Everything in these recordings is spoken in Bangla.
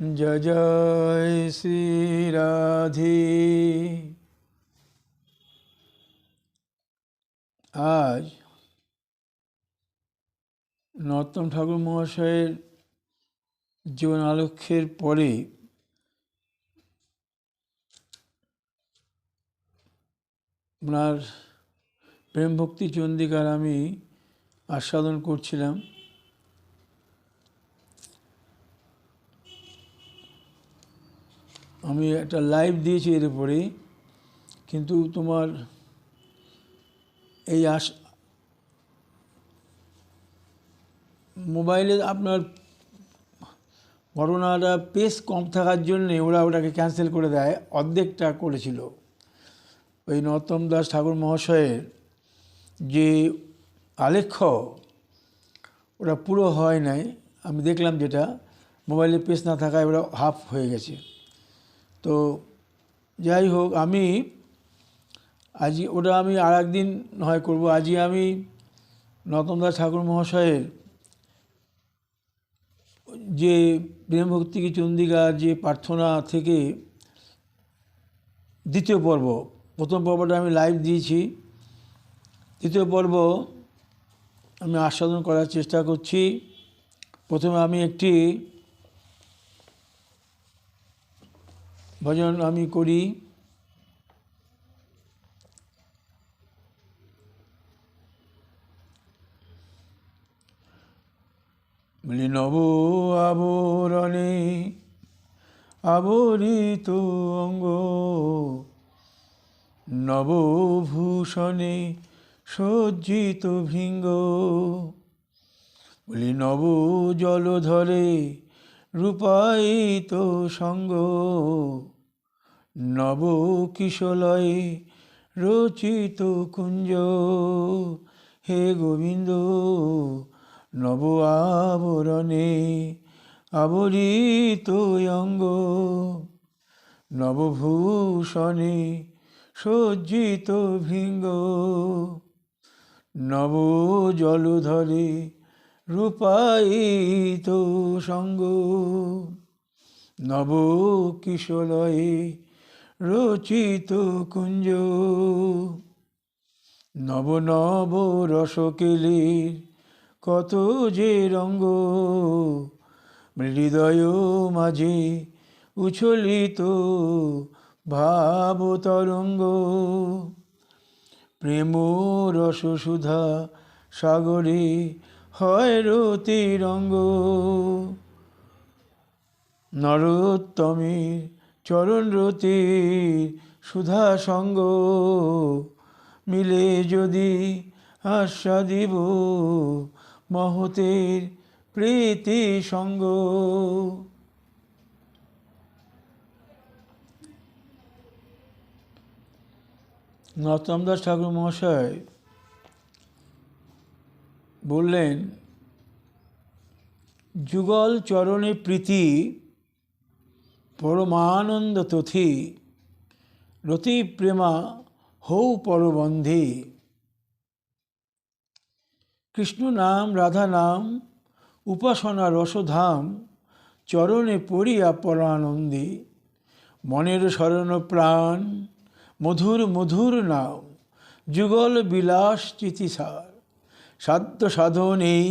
जय जय श्री राधे। आज নরোত্তম ঠাকুর মহাশয়ের জীবন আলোকের পরে ওনার প্রেম ভক্তি চন্ডিকার আমি আস্বাদন করছিলাম। আমি একটা লাইভ দিয়েছি এর উপরে, কিন্তু তোমার এই মোবাইলে আপনার ঘটনাটা পেস কম থাকার জন্যে ওরা ওটাকে ক্যান্সেল করে দেয়। অর্ধেকটা করেছিল। ওই নরোত্তম দাস ঠাকুর মহাশয়ের যে আলেখ্য ওটা পুরো হয় নাই। আমি দেখলাম যেটা মোবাইলে পেস না থাকায় ওরা হাফ হয়ে গেছে। তো যাই হোক, আমি আজ ওটা আমি আর একদিন হয় করবো। আজই আমি নরোত্তম দাস ঠাকুর মহাশয়ের যে প্রেম ভক্তি কি চন্ডিকা যে প্রার্থনা থেকে দ্বিতীয় পর্ব, প্রথম পর্বটা আমি লাইভ দিয়েছি, দ্বিতীয় পর্ব আমি আস্বাদন করার চেষ্টা করছি। প্রথমে আমি একটি ভজন আমি করি। বলি নব আবরণে আবরিত অঙ্গ, নবভূষণে সজ্জিত ভৃঙ্গ। বলি নব জলধরে রূপায়িত সঙ্গ, নব কিশলয়ে রচিত কুঞ্জ। হে গোবিন্দ নব আবরণে আবরিত অঙ্গ, নবভূষণে সজ্জিত ভৃঙ্গ, নব জলধরে রূপায়িত সঙ্গ, নব কিশলয়ে রচিত কুঞ্জ। নব নব রসকেলির কত যে রঙ্গ, হৃদয় মাঝে উচ্ছলিত ভাব তরঙ্গ। প্রেম রস সুধা সাগরে হয় রতিরঙ্গ, নরোত্তমের চরণ রতি সুধা সঙ্গ। মিলে যদি আস্বাদিব মহতের প্রীতি সঙ্গ। নরোত্তম দাস ঠাকুর মহাশয় বললেন, যুগল চরণে প্রীতি পরমানন্দ তথি, রতি প্রেমা হৌ পরবন্ধি। কৃষ্ণ নাম রাধা নাম উপাসনা রসধাম, চরণে পড়িয়া পরানন্দী। মনের শরণ প্রাণ মধুর মধুর নাম, যুগল বিলাস চিতিসার। সাধ্য সাধন এই,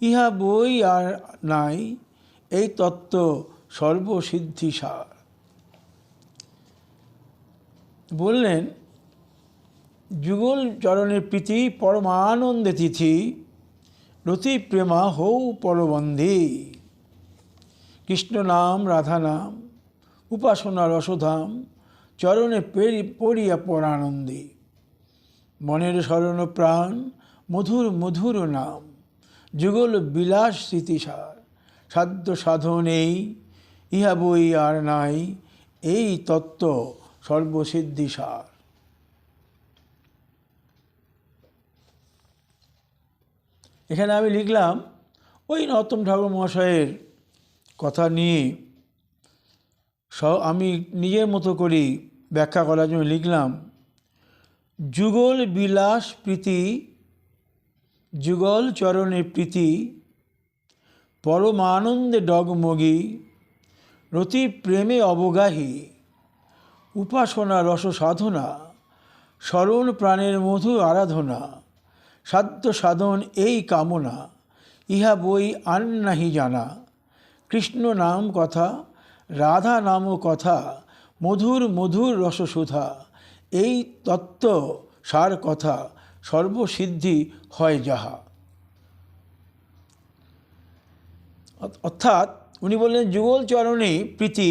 ইহা বই আর নাই, এই তত্ত্ব সর্বসিদ্ধিসার। বললেন, যুগল চরণের প্রীতি পরমানন্দে তিথি, রতি প্রেমা হৌ পরবন্ধি। কৃষ্ণ নাম রাধা নাম উপাসনা রসধাম, চরণে পড়িয়া পরানন্দী। মনের শরণ প্রাণ মধুর মধুর নাম, যুগল বিলাস স্মৃতিসার। সাধ্য সাধন এই, ইহা বই আর নাই, এই তত্ত্ব সর্বসিদ্ধিসার। এখানে আমি লিখলাম ওই নরোত্তম ঠাকুর মহাশয়ের কথা নিয়ে আমি নিজের মতো করি ব্যাখ্যা করার জন্য লিখলাম, যুগল বিলাস প্রীতি, যুগল চরণে প্রীতি, পরমানন্দে ডগমগি, রতি প্রেমে অবগাহী, উপাসনা রস সাধনা, স্মরণ প্রাণের মধু আরাধনা, সাধ্য সাধন এই কামনা, ইহা বই আর নাহি জানা। কৃষ্ণ নাম কথা, রাধা নাম কথা, মধুর মধুর রসসুধা, এই তত্ত্ব সার কথা, সর্বসিদ্ধি হয় যাহা। অর্থাৎ উনি বললেন, যুগল চরণে প্রীতি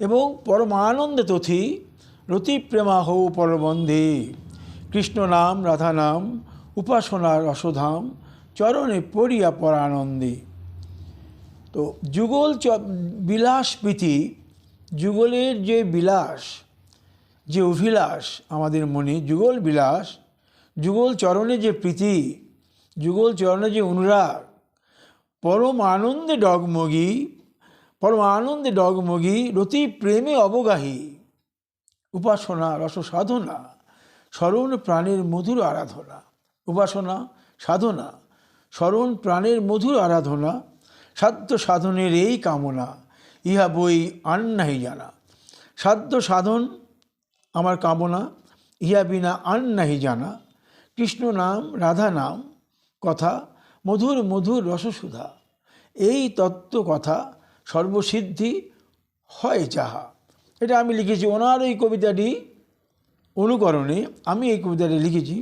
এবং পরমানন্দে তথি, রতি প্রেমাহ পরবন্ধে। কৃষ্ণ নাম রাধা নাম, উপাসনা রসধাম, চরণে পড়িয়া পরানন্দে। তো যুগল বিলাস প্রীতি, যুগলের যে বিলাস, যে অভিলাষ আমাদের মনে, যুগল বিলাস, যুগল চরণে যে প্রীতি, যুগল চরণে যে অনুরাগ, পরম আনন্দে ডগমগী, পরম আনন্দে ডগমগী, রতি প্রেমে অবগাহী, উপাসনা রস সাধনা, স্মরণ প্রাণের মধুর আরাধনা। উপাসনা সাধনা, স্মরণ প্রাণের মধুর আরাধনা, সাধ্য সাধনের এই কামনা, ইহা বই আর নাহি জানা। সাধ্য সাধন আমার কামনা, ইহা বিনা আর নাহি জানা। কৃষ্ণ নাম রাধা নাম কথা, মধুর মধুর রসসুধা, এই তত্ত্ব কথা, সর্বসিদ্ধি হয় যাহা। এটা আমি লিখেছি ওনার এই কবিতাটি অনুকরণে। আমি এই কবিতাটি লিখেছি।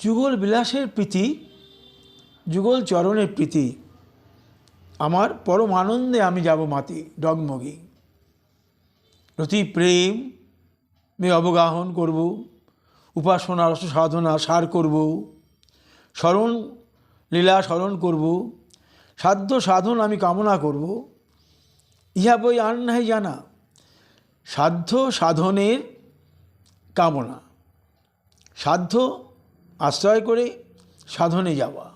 যুগল বিলাসের প্রীতি, যুগল চরণের প্রীতি, আমার পরম আনন্দে আমি যাব মাতি ডগমগী। রতি প্রেম মে অবগাহন করব, উপাসনা রস সাধনা সার করব, স্মরণ লীলা স্মরণ করব, সাধ্য সাধন আমি কামনা করব, ইহা বই আর নাহি জানা। সাধ্য সাধনের কামনা, সাধ্য আশ্রয় করে সাধনে যাওয়া,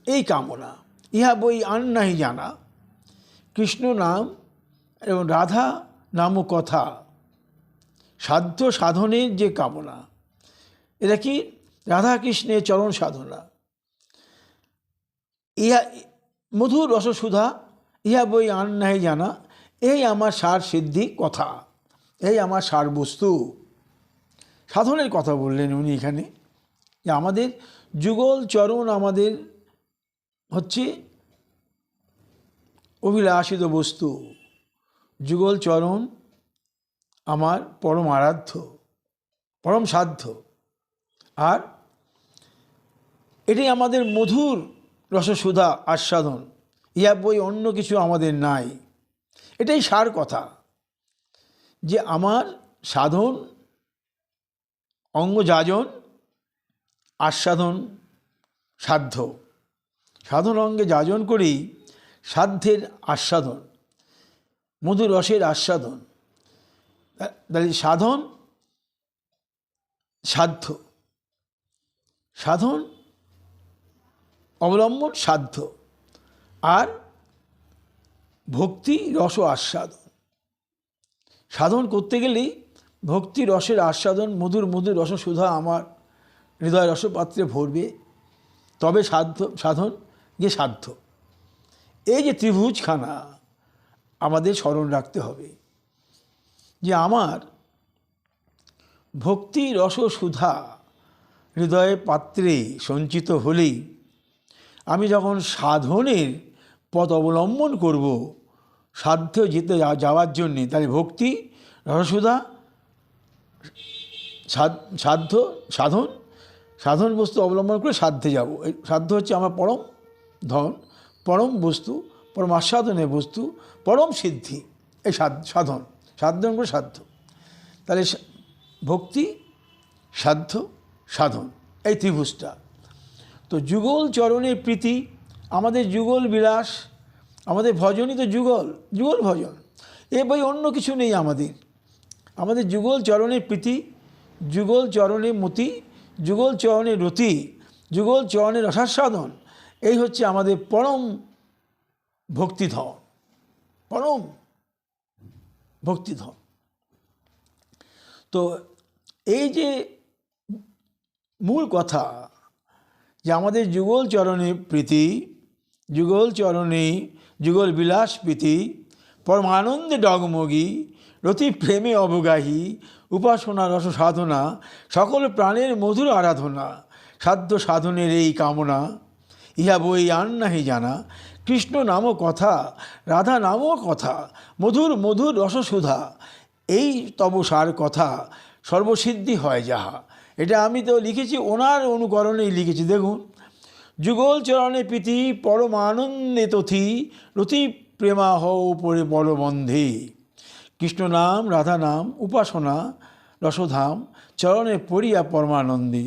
এই কামনা, ইহা বই আর নাহি জানা। কৃষ্ণ নাম এবং রাধা নাম কথা, সাধ্য সাধনের যে কামনা, এটা কি রাধা কৃষ্ণের চরণ সাধনা। ইহা মধুর রসসুধা, ইহা বই আর নাহি জানা, এই আমার সার সিদ্ধি কথা, এই আমার সার বস্তু। সাধনের কথা বললেন উনি এখানে, যে আমাদের যুগল চরণ আমাদের হচ্ছে অভিলাষিত বস্তু। যুগল চরণ আমার পরম আরাধ্য, পরম সাধ্য, আর এটাই আমাদের মধুর রসসুধা আস্বাদন, ইহা বই অন্য কিছু আমাদের নাই। এটাই সার কথা, যে আমার সাধন অঙ্গযাজন, আস্বাদন সাধ্য, সাধন অঙ্গে যাজন করেই সাধ্যের আস্বাদন, মধুর রসের আস্বাদন। তাহলে সাধন সাধ্য, সাধন অবলম্বন সাধ্য, আর ভক্তি রস আস্বাদন। সাধন করতে গেলেই ভক্তি রসের আস্বাদন, মধুর মধুর রসসুধা আমার হৃদয় রসপাত্রে ভরবে, তবে সাধন যে সাধ্য। এই যে ত্রিভুজখানা আমাদের স্মরণ রাখতে হবে, যে আমার ভক্তি রসসুধা হৃদয়ে পাত্রে সঞ্চিত হলেই আমি যখন সাধনের পথ অবলম্বন করব সাধ্য যেতে যাওয়ার জন্যে, তাহলে ভক্তি রসসুধা সাধ্য সাধন, সাধন বস্তু অবলম্বন করে সাধ্যে যাব। এই সাধ্য হচ্ছে আমার পরম ধন, পরম বস্তু, পরম আস্বাদনের বস্তু, পরম সিদ্ধি। এই সাধন, সাধন করে সাধ্য। তাহলে ভক্তি সাধ্য সাধন, এই ত্রিভুজটা। তো যুগল চরণের প্রীতি, আমাদের যুগল বিলাস, আমাদের ভজনই তো যুগল, যুগল ভজন। এ বই অন্য কিছু নেই আমাদের। আমাদের যুগল চরণের প্রীতি, যুগল চরণে মতি, যুগল চরণে রতি, যুগল চরণের রসাস্বাদন, এই হচ্ছে আমাদের পরম ভক্তিধন, পরম ভক্তিধন। তো এই যে মূল কথা, যে আমাদের যুগল চরণে প্রীতি, যুগল চরণে যুগল বিলাস প্রীতি পরমানন্দে ডগমগী রতি প্রেমে অবগাহী উপাসনা রস সাধনা সকল প্রাণের মধুর আরাধনা সাধ্য সাধনের এই কামনা ইহা বই আর নাহি জানা কৃষ্ণ নামও কথা রাধা নামও কথা মধুর মধুর রসসুধা এই তব সার কথা সর্বসিদ্ধি হয় যাহা। এটা আমি তো লিখেছি ওনার অনুকরণেই লিখেছি। দেখুন, যুগল চরণে প্রীতি পরমানন্দে তথি রতি প্রেমা হও পরে বলবন্ধে। কৃষ্ণ নাম রাধা নাম উপাসনা রসধাম চরণে পড়িয়া পরমানন্দে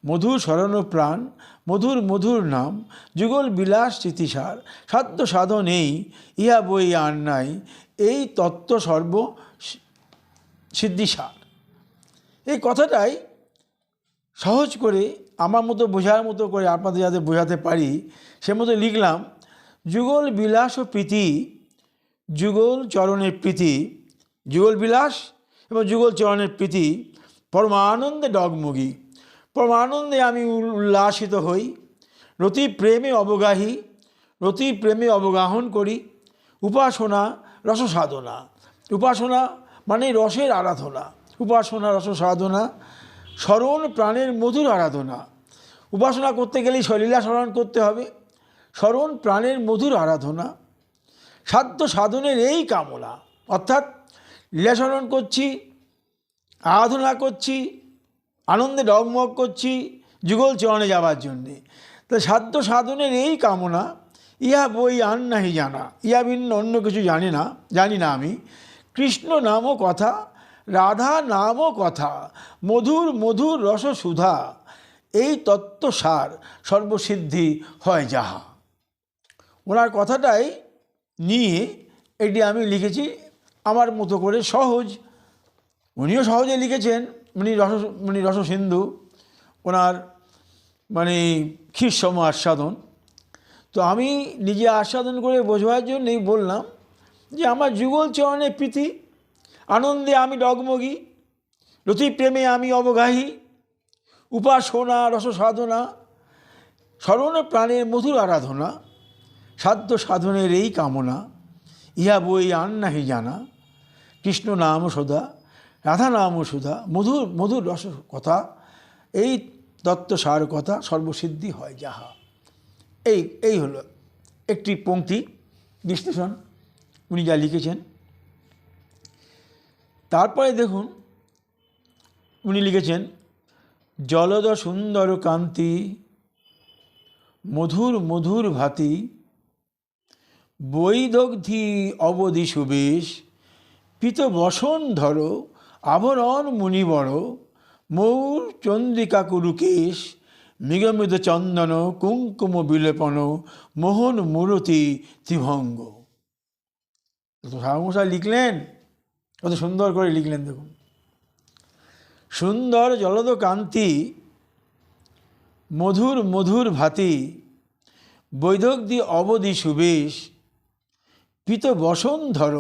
মধুর শরণ প্রাণ মধুর মধুর নাম যুগল বিলাস স্মৃতিসার সাধ্য সাধনেই ইহা বই আর নাই এই তত্ত্ব সর্ব সিদ্ধিসার। এই কথাটাই সহজ করে আমার মতো বোঝার মতো করে আপনাদের যাতে বোঝাতে পারি সে মতো লিখলাম, যুগল বিলাস ও প্রীতি যুগল চরণের প্রীতি, যুগল বিলাস এবং যুগল চরণের প্রীতি পরমানন্দে ডগমগী, পরমানন্দে আমি উল্লাসিত হই, রতি প্রেমে অবগাহী, রতি প্রেমে অবগাহন করি, উপাসনা রস সাধনা, উপাসনা মানে রসের আরাধনা, উপাসনা রস সাধনা স্মরণ প্রাণের মধুর আরাধনা। উপাসনা করতে গেলেই লীলা স্মরণ করতে হবে, স্মরণ প্রাণের মধুর আরাধনা সাধ্য সাধনের এই কামনা, অর্থাৎ লীলা স্মরণ করছি, আরাধনা করছি, আনন্দে ডগমগ করছি যুগল চরণে যাওয়ার জন্যে। তো সাধ্য সাধনের এই কামনা ইহা বই আর নাহি জানা, ইহা ভিন্ন অন্য কিছু জানি না আমি। কৃষ্ণ নামও কথা রাধা নামও কথা মধুর মধুর রস সুধা এই তত্ত্বসার সর্বসিদ্ধি হয় যাহা। ওনার কথাটাই নিয়ে এটি আমি লিখেছি আমার মতো করে সহজ। উনিও সহজে লিখেছেন, উনি রসসিন্ধু, ওনার মানে ক্ষীরসম আস্বাদন। তো আমি নিজে আস্বাদন করে বোঝবার জন্যই বললাম যে আমার যুগল চরণে প্রীতি, আনন্দে আমি ডগমগী, রতি প্রেমে আমি অবগাহী, উপাসনা রস সাধনা স্মরণ প্রাণের মধুর আরাধনা সাধ্য সাধনের এই কামনা ইহা বই আর নাহি জানা। কৃষ্ণ নাম সুধা রাধা নাম সুধা মধুর মধুর রস কথা এই তত্ত্বসার কথা সর্বসিদ্ধি হয় যাহা। এই হলো একটি পংক্তি বিশ্লেষণ উনি যা লিখেছেন। তারপরে দেখুন উনি লিখেছেন, জলদ সুন্দর কান্তি মধুর মধুর ভাতি বৈদগ্ধি অবধি সুবেশ পিত বসনধর আভরণ মুনিবর মৌর চন্দ্রিকা কুরুকেশ মৃগমৃদ চন্দন কুঙ্কুম বিলেপন মোহন মূরতি ত্রিভঙ্গ। ঠাকুরমশাই লিখলেন, কত সুন্দর করে লিখলেন। দেখুন, সুন্দর জলদ কান্তি মধুর মধুর ভাতি বৈদগ্ধি অবধি সুবেশ পিত বসনধর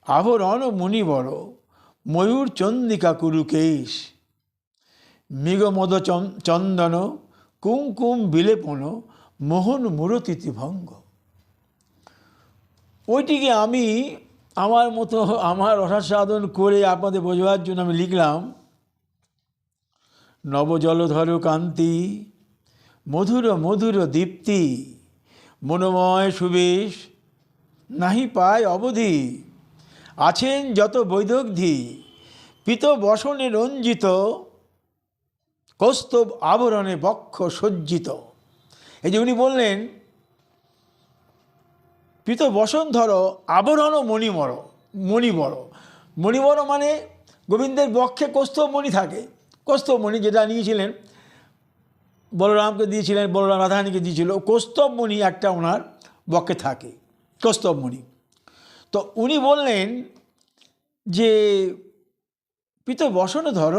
আভরণ মুনিবর ময়ূর চন্দ্রিকা কুরুকেশ মৃগমদ চন্দন কুঙ্কুম বিলেপন মোহন মূরতি ত্রিভঙ্গ। ওইটিকে আমি আমার মতো আমার রসাস্বাদন করে আপনাদের বোঝবার জন্য আমি লিখলাম, নবজলধর কান্তি মধুর মধুর দীপ্তি মনোময় সুবেশ নাহি পায় অবধি আছেন যত বৈদগ্ধি পিত বসনে রঞ্জিত কৌস্তব আবরণে বক্ষ সজ্জিত। এই যে উনি বললেন পিত বসনধর আবরণ মণিবর, মণিবর মানে গোবিন্দের বক্ষে কৌস্তব মণি থাকে। কৌস্তব মণি যেটা নিয়েছিলেন বলরামকে দিয়েছিলেন, বলরাম রাধারানীকে দিয়েছিল, কৌস্তব মণি একটা ওনার বক্ষে থাকে, কৌস্তব মণি। তো উনি বললেন যে পিত বসনধর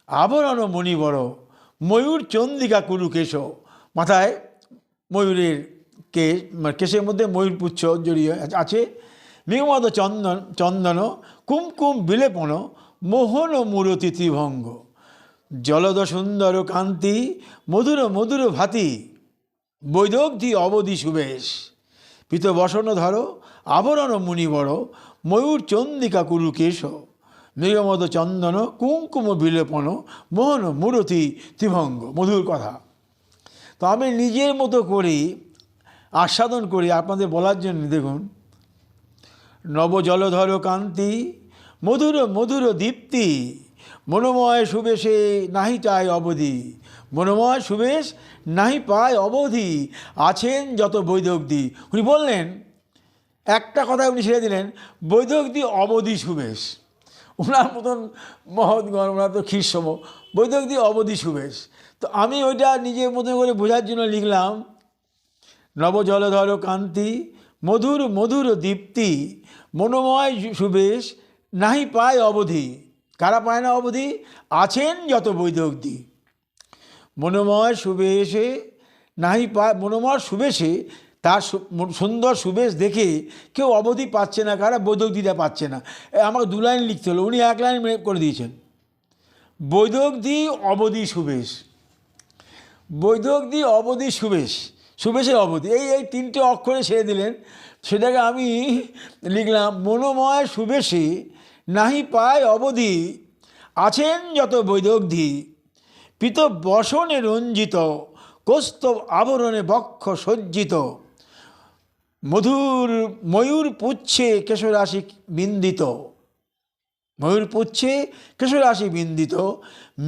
আবরণ মণিবর ময়ূর চন্দ্রিকা কুরুকেশ, মাথায় ময়ূরের কেশের মধ্যে ময়ূরপুচ্ছ জড়িয়ে আছে, মৃগমদ চন্দন কুমকুম বিলেপন মোহন মূরতি ত্রিভঙ্গ। জলদ সুন্দর কান্তি মধুর মধুর ভাতি বৈদগ্ধি অবধি সুবেশ, পিত বসন ধরো আবরণ মুনিবর, ময়ূর চন্দিকা কুরুকেশ, মৃগমদ চন্দন কুঙ্কুম বিলেপন, মোহন মূরতি ত্রিভঙ্গ। মধুর কথা। তো আমি নিজের মতো করি আস্বাদন করি আপনাদের বলার জন্য। দেখুন, নব জলধর কান্তি, মধুর মধুর দীপ্তি, মনোময় সুবেশে নাহি চায় অবধি, মনোময় সুবেশ নাহি পায় অবধি, আছেন যত বৈদগ্ধি। উনি বললেন একটা কথায় উনি ছেড়ে দিলেন, বৈদগ্ধি অবধি সুবেশ। ওনার মতন মহৎগণ, ওনার তো ক্ষীরসম, বৈদগ্ধি অবধি সুবেশ। তো আমি ওইটা নিজের মতো করে বোঝার জন্য লিখলাম, নব জলধর কান্তি, মধুর মধুর দীপ্তি, মনোময় সুবেশ নাহি পায় অবধি। কারা পায় না অবধি? আছেন যত বৈদগ্ধি। মনোময় সুবেশে নাহি পায়, মনোময় সুবেশে তার সুন্দর সুবেশ দেখে কেউ অবধি পাচ্ছে না। কারা? বৈদগ্ধিটা পাচ্ছে না। আমাকে 2 লাইন লিখতে হলো, উনি 1 লাইন করে দিয়েছেন। বৈদগ্ধি অবধি সুবেশ, বৈদগ্ধি অবধি সুবেশ, সুবেশের অবধি, এই 3টে অক্ষরে ছেড়ে দিলেন। সেটাকে আমি লিখলাম, মনোময় সুবেশে নাহি পায় অবধি, আছেন যত বৈদগ্ধি, পিত বসনে রঞ্জিত, কৌস্তব আবরণে বক্ষ সজ্জিত, মধুর ময়ূর পুচ্ছে কেশরাশি বিন্দিত, ময়ূর পুচ্ছে কেশরাশি বিন্দিত,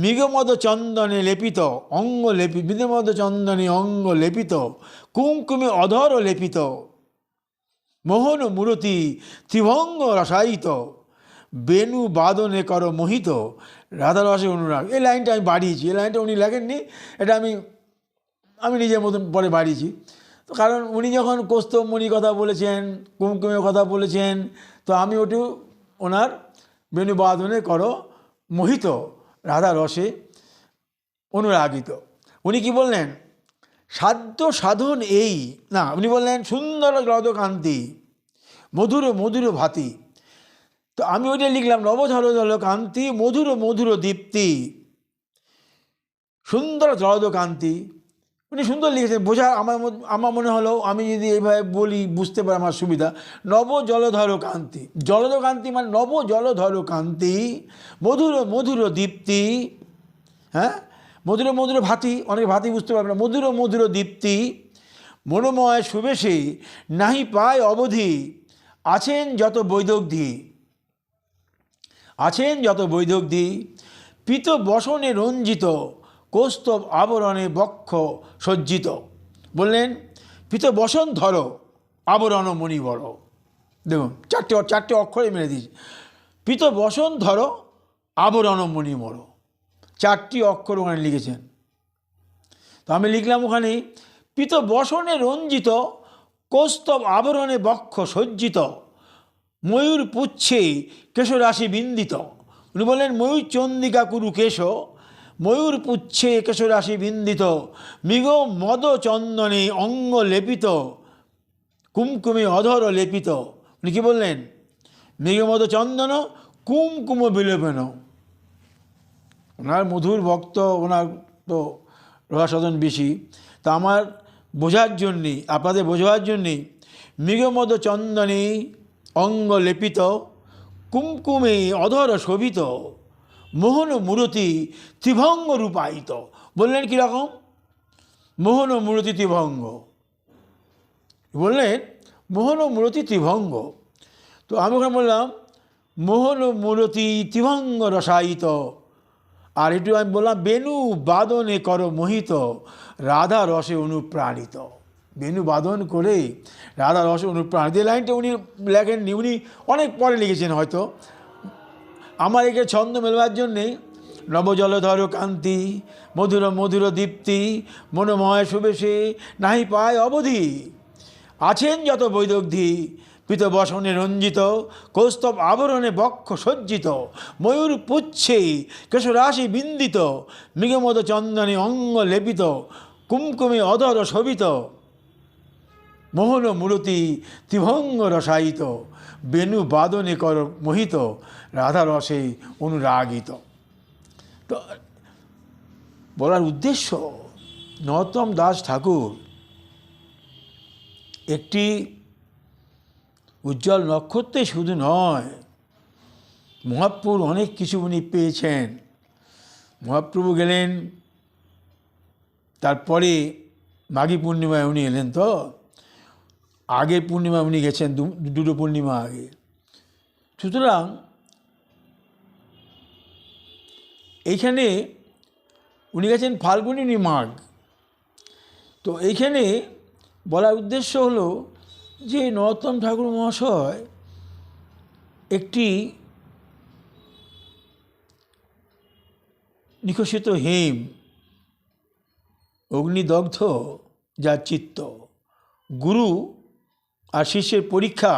মৃগমদ চন্দনে লেপিত অঙ্গ লেপি, মৃগমদ চন্দনে অঙ্গ লেপিত, কুঙ্কুমে অধর লেপিত, মোহন মূরতি ত্রিভঙ্গ রসায়িত, বেণু বাদনে কর মোহিত, রাধারসে অনুরাগ। এই লাইনটা আমি বাড়িয়েছি, এই লাইনটা উনি লেখেননি, এটা আমি নিজের মতন পরে বাড়িয়েছি। তো কারণ উনি যখন কৌস্তবমণির কথা বলেছেন, কুমকুমের কথা বলেছেন, তো আমি ওটু ওনার বেণু বাদনে করো মোহিত, রাধা রসে অনুরাগিত। উনি কি বললেন? সাধ্য সাধন এই না, উনি বললেন সুন্দর রদকান্তি, মধুর মধুর ভাতি। তো আমি ওইটা লিখলাম, নবঝল কান্তি, মধুর মধুর দীপ্তি, সুন্দর জলদকান্তি। উনি সুন্দর লিখেছেন, বোঝা আমার মনে হলো আমি যদি এইভাবে বলি বুঝতে পারি আমার সুবিধা। নব জলধর কান্তি, জলদ কান্তি মানে নব জলধর কান্তি, মধুর মধুর দীপ্তি, হ্যাঁ, মধুর মধুর ভাতি, অনেকে ভাতি বুঝতে পারবে না, মধুর মধুর দীপ্তি, মনোময় সুবেশে নাহি পায় অবধি, আছেন যত বৈদগ্ধি, আছেন যত বৈদগ্ধি, পিত বসনে রঞ্জিত, কৌস্তব আবরণে বক্ষ সজ্জিত। বললেন পিত বসন ধরো আবরণ মণিবর। দেখুন চারটে অক্ষরে মেরে দিয়েছি, পিত বসন ধরো আবরণ মণিবর, 4টি অক্ষর ওখানে লিখেছেন। তো আমি লিখলাম ওখানে, পিত বসনে রঞ্জিত, কৌস্তব আবরণে বক্ষ সজ্জিত, ময়ূর পুচ্ছে কেশরাশি বিন্দিত। উনি বললেন ময়ূর চন্দিকা কুরু কেশ, ময়ূর পুচ্ছে কেশরাশি বিন্দিত, মৃগ মদ চন্দনে অঙ্গ লেপিত, কুমকুমে অধর লেপিত। উনি কি বললেন? মৃগমদ চন্দন কুমকুম বিলেপন। ওনার মধুর ভক্ত, ওনার তো রসাদন বেশি। তা আমার বোঝার জন্যে, আপনাদের বোঝার জন্যে, মৃগমদ চন্দনে অঙ্গ লেপিত, কুমকুমে অধর শোভিত, মোহন মূরতি ত্রিভঙ্গ রূপায়িত। বললেন কীরকম? মোহন মূরতি ত্রিভঙ্গ, বললেন মোহন মূরতি ত্রিভঙ্গ। তো আমি ওখানে বললাম মোহন মূরতি ত্রিভঙ্গ রসায়িত, আর একটু আমি বললাম বেণু বাদনে কর মোহিত, রাধা রসে অনুপ্রাণিত। বেণু বাদন করে রাধা রসে অনুপ্রাণিত। এই লাইনটা উনি লেখেননি, উনি অনেক পরে লিখেছেন হয়তো। আমার একে ছন্দ মেলবার জন্যে নবজলধর কান্তি, মধুর মধুর দীপ্তি, মনোময় সুবেশে নাহি পায় অবধি, আছেন যত বৈদগ্ধি, পিত বসনে রঞ্জিত, কৌস্তব আবরণে বক্ষ সজ্জিত, ময়ূর পুচ্ছে কেশরাশি বিন্দিত, মৃগমদ চন্দনে অঙ্গ লেপিত, কুমকুমে অধর শোভিত, মোহন মূরতি ত্রিভঙ্গ রসায়িত, বেণু বাদনে কর মোহিত, রাধা রসে অনুরাগিত। তো বলার উদ্দেশ্য, নরোত্তম দাস ঠাকুর একটি উজ্জ্বল নক্ষত্রে শুধু নয়, মহাপ্রভুর অনেক কিছু উনি পেয়েছেন। মহাপ্রভু গেলেন, তারপরে মাঘী পূর্ণিমায় উনি এলেন, তো আগের পূর্ণিমায় উনি গেছেন, দুটো পূর্ণিমা আগে। সুতরাং এইখানে উনি গেছেন ফাল্গুনী, উনি মাঘ। তো এইখানে বলার উদ্দেশ্য হলো যে নরোত্তম ঠাকুর মহাশয় একটি নিকষিত হেম, অগ্নিদগ্ধ যার চিত্ত, গুরু আর শিষ্যের পরীক্ষা,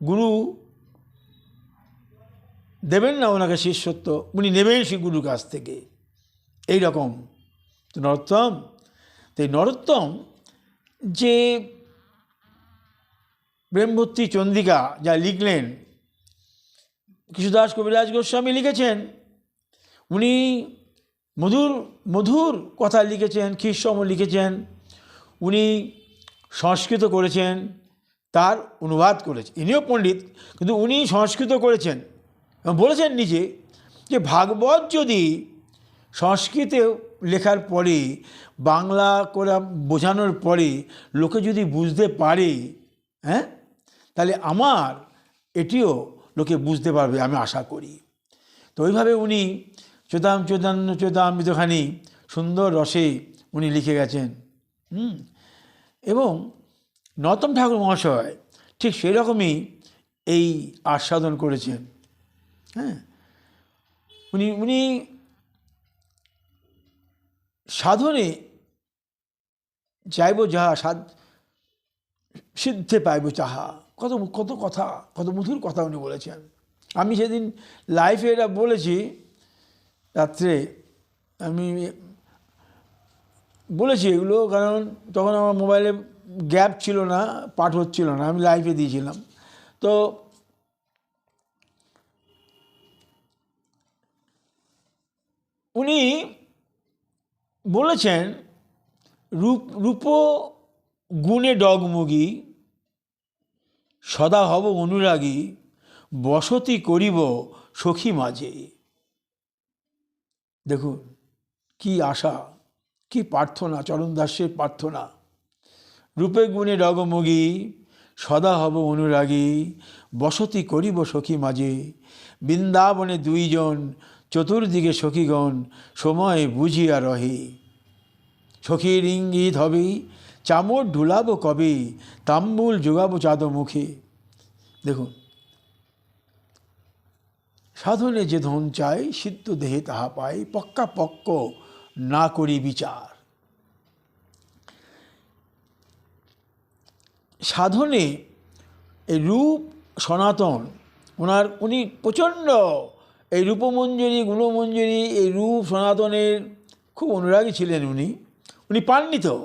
গুরু দেবেন না ওনাকে শিষ্যত্ব, উনি নেবেন সেই গুরুর কাছ থেকে, এই রকম নরোত্তম। তো এই নরোত্তম যে প্রেমভর্তি চন্দ্রিকা যা লিখলেন, কৃষ্ণদাস কবিরাজ গোস্বামী লিখেছেন, উনি মধুর মধুর কথা লিখেছেন, খ্রিস্টম লিখেছেন, উনি সংস্কৃত করেছেন, তার অনুবাদ করেছেন। ইনিও পণ্ডিত, কিন্তু উনি সংস্কৃত করেছেন এবং বলেছেন নিজে যে ভাগবত যদি সংস্কৃতে লেখার পরে, বাংলা করে বোঝানোর পরে লোকে যদি বুঝতে পারে, হ্যাঁ, তাহলে আমার এটিও লোকে বুঝতে পারবে, আমি আশা করি। তো ওইভাবে উনি চোদাম চোদান্য চোদামৃতখানি সুন্দর রসে উনি লিখে গেছেন। এবং নরোত্তম ঠাকুর মহাশয় ঠিক সেই রকমই এই আস্বাদন করেছেন। হ্যাঁ, উনি সাধনে চাইব যাহা, সিদ্ধে পাইব চাহা, কত কত কথা, কত মধুর কথা উনি বলেছেন। আমি সেদিন লাইভে এটা বলেছি, রাত্রে আমি বলেছি এগুলো, কারণ তখন আমার মোবাইলে গ্যাপ ছিল না, পাঠ হচ্ছিল না, আমি লাইভে দিয়েছিলাম। তো উনি বলেছেন, রূপ গুণে ডগমগী, সদা হব অনুরাগী, বসতি করিব সখী মাঝে। দেখুন কি আশা, কি প্রার্থনা, চরণ দাসের প্রার্থনা। রূপে গুণে ডগমগী, সদা হব অনুরাগী, বসতি করিব সখী মাঝে। বৃন্দাবনে দুইজন, চতুর্দিকে সখীগণ, সময় বুঝিয়া রহে। সখীর ইঙ্গিত হবে, চামর ঢুলাবো কবে, তাম্বুল যোগাবো চাঁদ মুখে। দেখুন, সাধনে যে ধন চাই, সিদ্ধ দেহে তাহা পাই, পক্কা পক্ক না করি বিচার। সাধনে এই রূপ সনাতন, উনি প্রচণ্ড এই রূপমঞ্জরি, গুণমঞ্জরি, এই রূপ সনাতনের খুব অনুরাগী ছিলেন। উনি পাননি তো,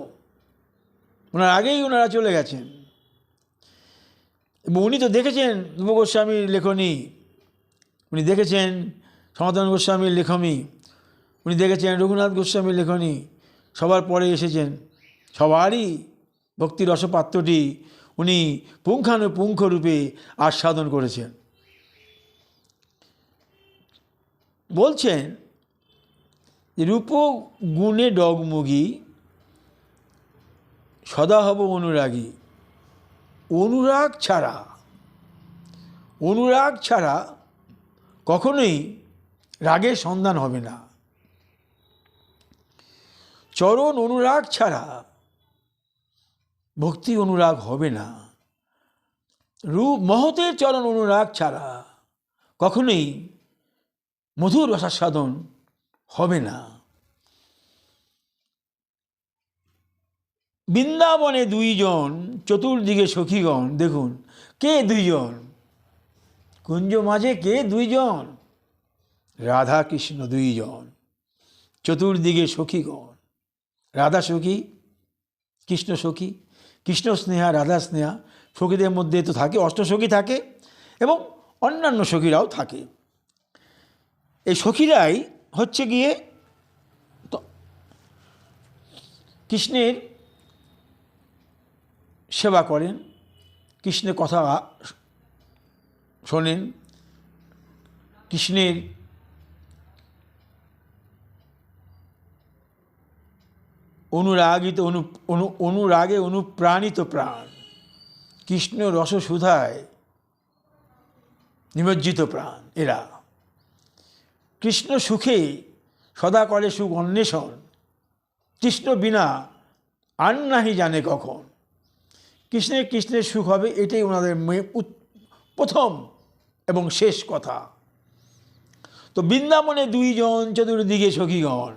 ওনার আগেই ওনারা চলে গেছেন। এবং উনি তো দেখেছেন রূপ গোস্বামীর লেখনী, উনি দেখেছেন সনাতন গোস্বামীর লেখনী, উনি দেখেছেন রঘুনাথ গোস্বামীর লেখনী, সবার পরে এসেছেন। সবারই ভক্তি রসপাত্রটি উনি পুঙ্খানুপুঙ্খ রূপে আস্বাদন করেছেন। বলছেন রূপ গুণে ডগমগী, সদা হব অনুরাগী। অনুরাগ ছাড়া কখনোই রাগের সন্ধান হবে না। চরণ অনুরাগ ছাড়া ভক্তি অনুরাগ হবে না। রূপ মহতের চরণ অনুরাগ ছাড়া কখনোই মধুর রসাস্বাদন হবে না। বৃন্দাবনে দুইজন, চতুর্দিকে সখীগণ। দেখুন কে দুইজন, কুঞ্জ মাঝে কে দুইজন, রাধা কৃষ্ণ দুইজন, চতুর্দিকে সখীগণ। রাধা সখী, কৃষ্ণ সখী, কৃষ্ণ স্নেহা, রাধা স্নেহা। সখীদের মধ্যে তো থাকে, অষ্টসখী থাকে এবং অন্যান্য সখীরাও থাকে। এই সখীরাই হচ্ছে গিয়ে কৃষ্ণের সেবা করেন, কৃষ্ণের কথা শোনেন, কৃষ্ণের অনুরাগে অনুপ্রাণিত প্রাণ, কৃষ্ণ রসসুধায় নিমজ্জিত প্রাণ এরা। কৃষ্ণ সুখে সদা করে সুখ অন্বেষণ, কৃষ্ণ বিনা আর নাহি জানে কখন। কৃষ্ণের সুখ হবে, এটাই ওনাদের প্রথম এবং শেষ কথা। তো বৃন্দাবনে দুইজন, চতুর্দিকে সখীগণ।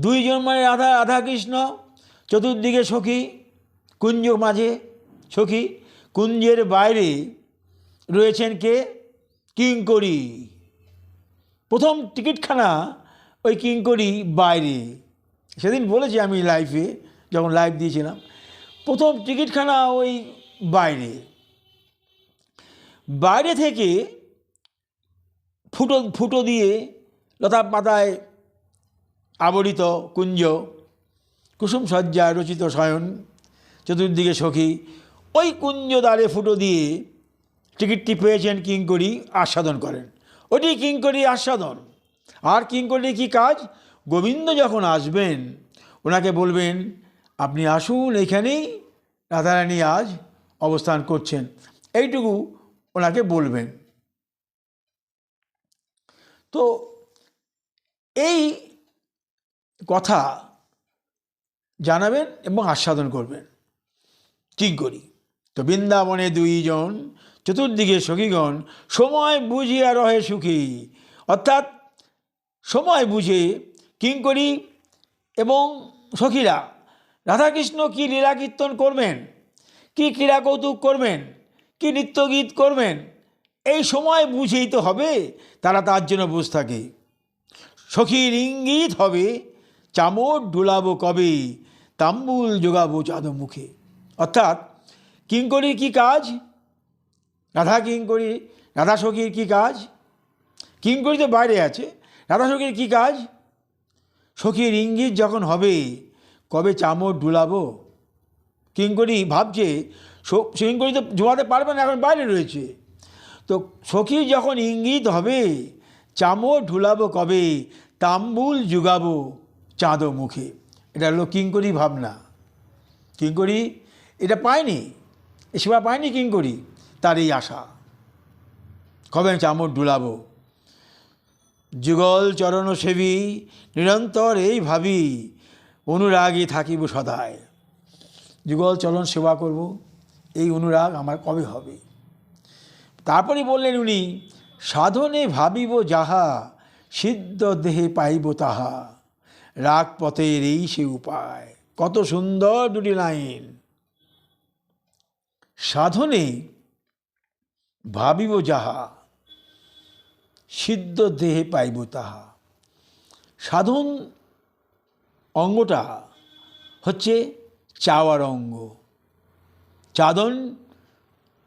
দুইজন মানে রাধা কৃষ্ণ, চতুর্দিকে সখী, কুঞ্জ মাঝে সখী। কুঞ্জের বাইরে রয়েছেন কে? কিঙ্করী। প্রথম টিকিটখানা ওই কিঙ্করী বাইরে। সেদিন বলেছি আমি লাইভে, যখন লাইভ দিয়েছিলাম, প্রথম টিকিটখানা ওই বাইরে। বাইরে থেকে ফুটো দিয়ে লতা পাতায় আবরিত কুঞ্জ, কুসুম সজ্জায় রচিত শয়ন, চতুর্দিকে সখী। ওই কুঞ্জ দ্বারে ফুটো দিয়ে টিকিটটি পেয়েছেন কিঙ্করী, আস্বাদন করেন। ওটি কিঙ্করী আস্বাদন। আর কিঙ্করী কী কাজ? গোবিন্দ যখন আসবেন ওনাকে বলবেন, আপনি আসুন, এইখানেই রাধারানী আজ অবস্থান করছেন, এইটুকু ওনাকে বলবেন। তো এই কথা জানাবেন এবং আস্বাদন করবেন কিঙ্করী। তো বৃন্দাবনে দুইজন, চতুর্দিকে সখীগণ, সময় বুঝিয়া রহে সুখী। অর্থাৎ সময় বুঝে কিঙ্করী এবং সখীরা রাধাকৃষ্ণ কী লীলা কীর্তন করবেন, কী ক্রীড়া কৌতুক করবেন, কী নৃত্যগীত করবেন, এই সময় বুঝেই তো হবে। তারা তার জন্য বসে থাকে। সখীর ইঙ্গিত হবে, চামর ডুলাবো কবে, তাম্বুল জোগাবো চাঁদ মুখে। অর্থাৎ কিঙ্করীর কী কাজ? রাধা সখীর কী কাজ? কিঙ্করী তো বাইরে আছে, রাধা সখীর কী কাজ? সখীর ইঙ্গিত যখন হবে, কবে চামর ডুলাবো। কিঙ্করী ভাবছে, কিঙ্করী তো জোয়াতে পারবে না, এখন বাইরে রয়েছে। তো সখী যখন ইঙ্গিত হবে, চামর ঢুলাবো কবে, তাম্বুল জুগাবো চাঁদ মুখে। এটা হলো কিঙ্করী ভাবনা। কিঙ্করী এটা পায়নি, এ সেবা পায়নি কিঙ্করী, তার এই আশা, কবে চামর ঢুলাবো। যুগল চরণ সেবী নিরন্তর এই ভাবি, অনুরাগে থাকিব সদায়। যুগল চরণ সেবা করব, এই অনুরাগ আমার কবে হবে। তারপরে বললেন উনি, সাধনে ভাবিব যাহা, সিদ্ধ দেহে পাইব তাহা, রাগ পথের এই সে উপায়। কত সুন্দর দুটি লাইন। সাধনে ভাবিব যাহা, সিদ্ধ দেহে পাইব তাহা। সাধন অঙ্গটা হচ্ছে চাওয়ার অঙ্গ।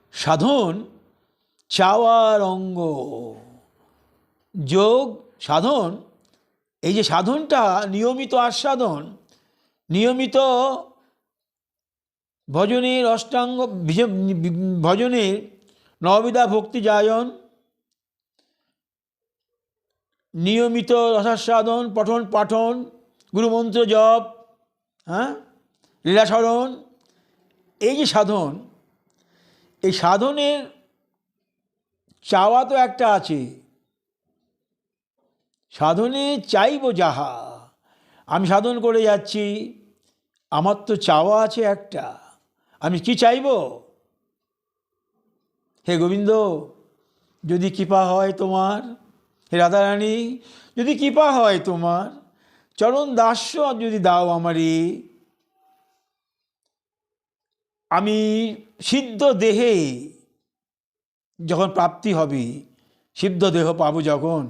সাধন চাওয়ার অঙ্গ। যোগ সাধন, এই যে সাধনটা নিয়মিত আস্বাদন, নিয়মিত ভজনের অষ্টাঙ্গ, ভজনের নববিধা ভক্তি জায়ন, নিয়মিত রসাস্বাদন, পঠন পাঠন, গুরুমন্ত্র জপ, লীলাস্মরণ, এই যে সাধন, এই সাধনের চাওয়া তো একটা আছে। সাধনে চাইব যাহা, আমি সাধন করে যাচ্ছি, আমার তো চাওয়া আছে একটা। আমি কি চাইব? হে গোবিন্দ, যদি কৃপা হয় তোমার, হে রাধারানী, যদি কৃপা হয় তোমার, চরণ দাস্য যদি দাও আমারে, আমি সিদ্ধ দেহে যখন প্রাপ্তি হবে, সিদ্ধ দেহ পাবো যখন,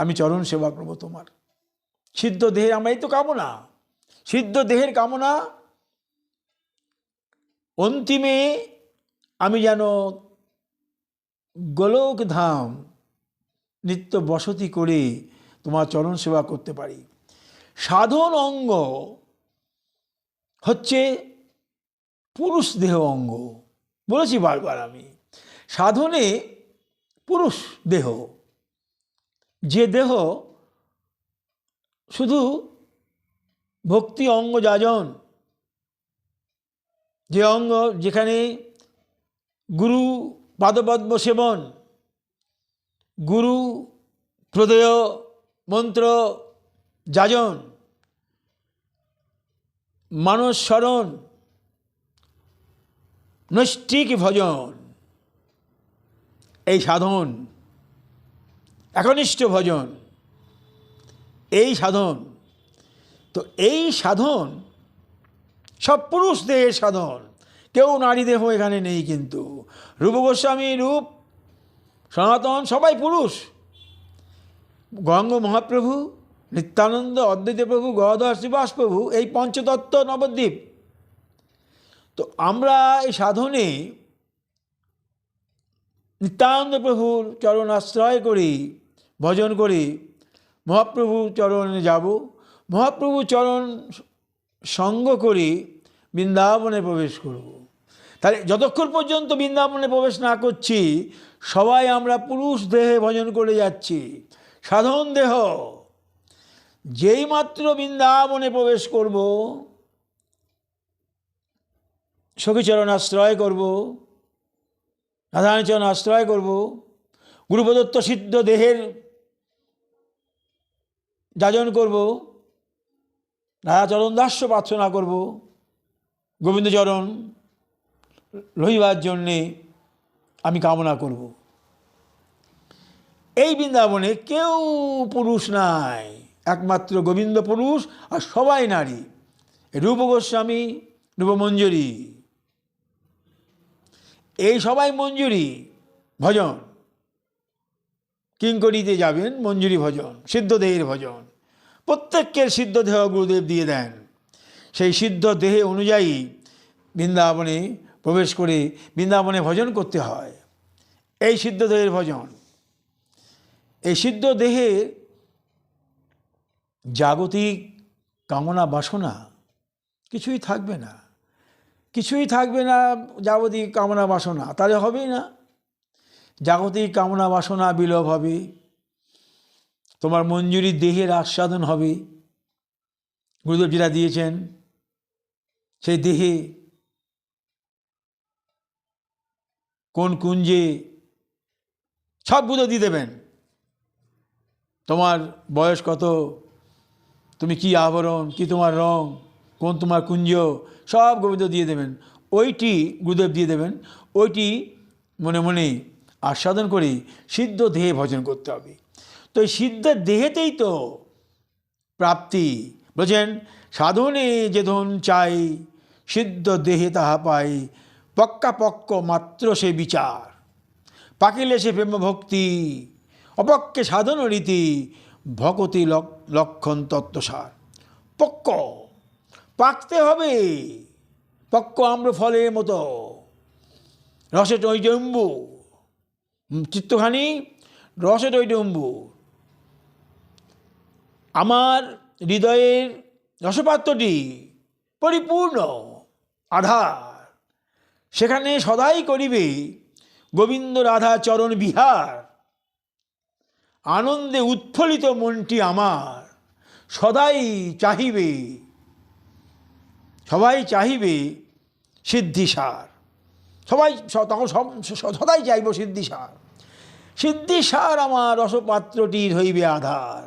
আমি চরণ সেবা করবো তোমার। সিদ্ধ দেহের আমরা এই তো কামনা, সিদ্ধ দেহের কামনা। অন্তিমে আমি যেন গোলক ধাম নিত্য বসতি করে তোমার চরণ সেবা করতে পারি। সাধন অঙ্গ হচ্ছে পুরুষ দেহ অঙ্গ। বলেছি বারবার আমি, সাধনে পুরুষ দেহ, যে দেহ শুধু ভক্তি অঙ্গ যাজন, যে অঙ্গ যেখানে গুরু পাদপদ্ম সেবন, গুরু প্রদেয় মন্ত্র যাজন, মানস স্মরণ, নৈষ্ঠিক ভজন, এই সাধন, একনিষ্ঠ ভজন, এই সাধন। তো এই সাধন সব পুরুষ দেহের সাধন, কেউ নারী দেহ এখানে নেই। কিন্তু রূপ গোস্বামী, রূপ সনাতন সবাই পুরুষ। গৌরাঙ্গ মহাপ্রভু, নিত্যানন্দ, অদ্বৈত প্রভু, গদাধর শ্রীবাস প্রভু, এই পঞ্চতত্ত্ব নবদ্বীপ। তো আমরা এই সাধনে নিত্যানন্দ প্রভুর চরণ আশ্রয় করি, ভজন করি, মহাপ্রভুর চরণে যাব, মহাপ্রভু চরণ সঙ্গ করি, বৃন্দাবনে প্রবেশ করব। তাহলে যতক্ষণ পর্যন্ত বৃন্দাবনে প্রবেশ না করছি, সবাই আমরা পুরুষ দেহে ভজন করে যাচ্ছি, সাধন দেহ। যেই মাত্র বৃন্দাবনে প্রবেশ করব, সখীচরণ আশ্রয় করব, রাধারানীচরণ আশ্রয় করব, গুরুপ্রদত্ত সিদ্ধ দেহের যাজন করব, রাধাচরণ দাস্য প্রার্থনা করব, গোবিন্দচরণ লইবার জন্যে আমি কামনা করব। এই বৃন্দাবনে কেউ পুরুষ নাই, একমাত্র গোবিন্দ পুরুষ, আর সবাই নারী। রূপ গোস্বামী, রূপমঞ্জুরি, এই সবাই মঞ্জুরি ভজন। কিঙ্করিতে যাবেন, মঞ্জুরি ভজন, সিদ্ধ দেহের ভজন। প্রত্যেকের সিদ্ধ দেহ গুরুদেব দিয়ে দেন। সেই সিদ্ধ দেহে অনুযায়ী বৃন্দাবনে প্রবেশ করে বৃন্দাবনে ভজন করতে হয়। এই সিদ্ধ দেহের ভজন, এই সিদ্ধ দেহে জাগতিক কামনা বাসনা কিছুই থাকবে না, কিছুই থাকবে না। জাগতিক কামনা বাসনা তাহলে হবেই না। জাগতিক কামনা বাসনা বিলোপ হবে, তোমার মঞ্জুরি দেহের আস্বাদন হবে। গুরুদেব যেটা দিয়েছেন, সেই দেহে কোন কুঞ্জে সব গুরুদেব দিয়ে দেবেন। তোমার বয়স কত, তুমি কি আবরণ, কি তোমার রং, কোন তোমার কুঞ্জ, সব গোবিন্দ দিয়ে দেবেন। ওইটি গুরুদেব দিয়ে দেবেন, ওইটি মনে মনে আস্বাদন করে সিদ্ধ দেহে ভজন করতে হবে। তো এই সিদ্ধ দেহেতেই তো প্রাপ্তি। বলছেন, সাধনে যে ধন চাই, সিদ্ধ দেহে তাহা পাই, পক্কা পক্ক মাত্র সে বিচার, পাকিলে সে প্রেম ভক্তি, অপক্কে সাধন রীতি, ভকতি লক্ষণ তত্ত্বসার। পক্ক, পাকতে হবে, পক্ক আম্র ফলের মতো, রসে টৈটম্বু, চিত্তখানি রসে টৈটম্বু। আমার হৃদয়ের রসপাত্রটি পরিপূর্ণ আধার, সেখানে সদাই করিবে গোবিন্দ রাধা চরণ বিহার। আনন্দে উৎফুল্লিত মনটি আমার সদাই চাহিবে, সবাই চাহিবে সিদ্ধিসার। সবাই তখন সদাই চাইব সিদ্ধিসার। সিদ্ধিসার আমার রসপাত্রটির হইবে আধার।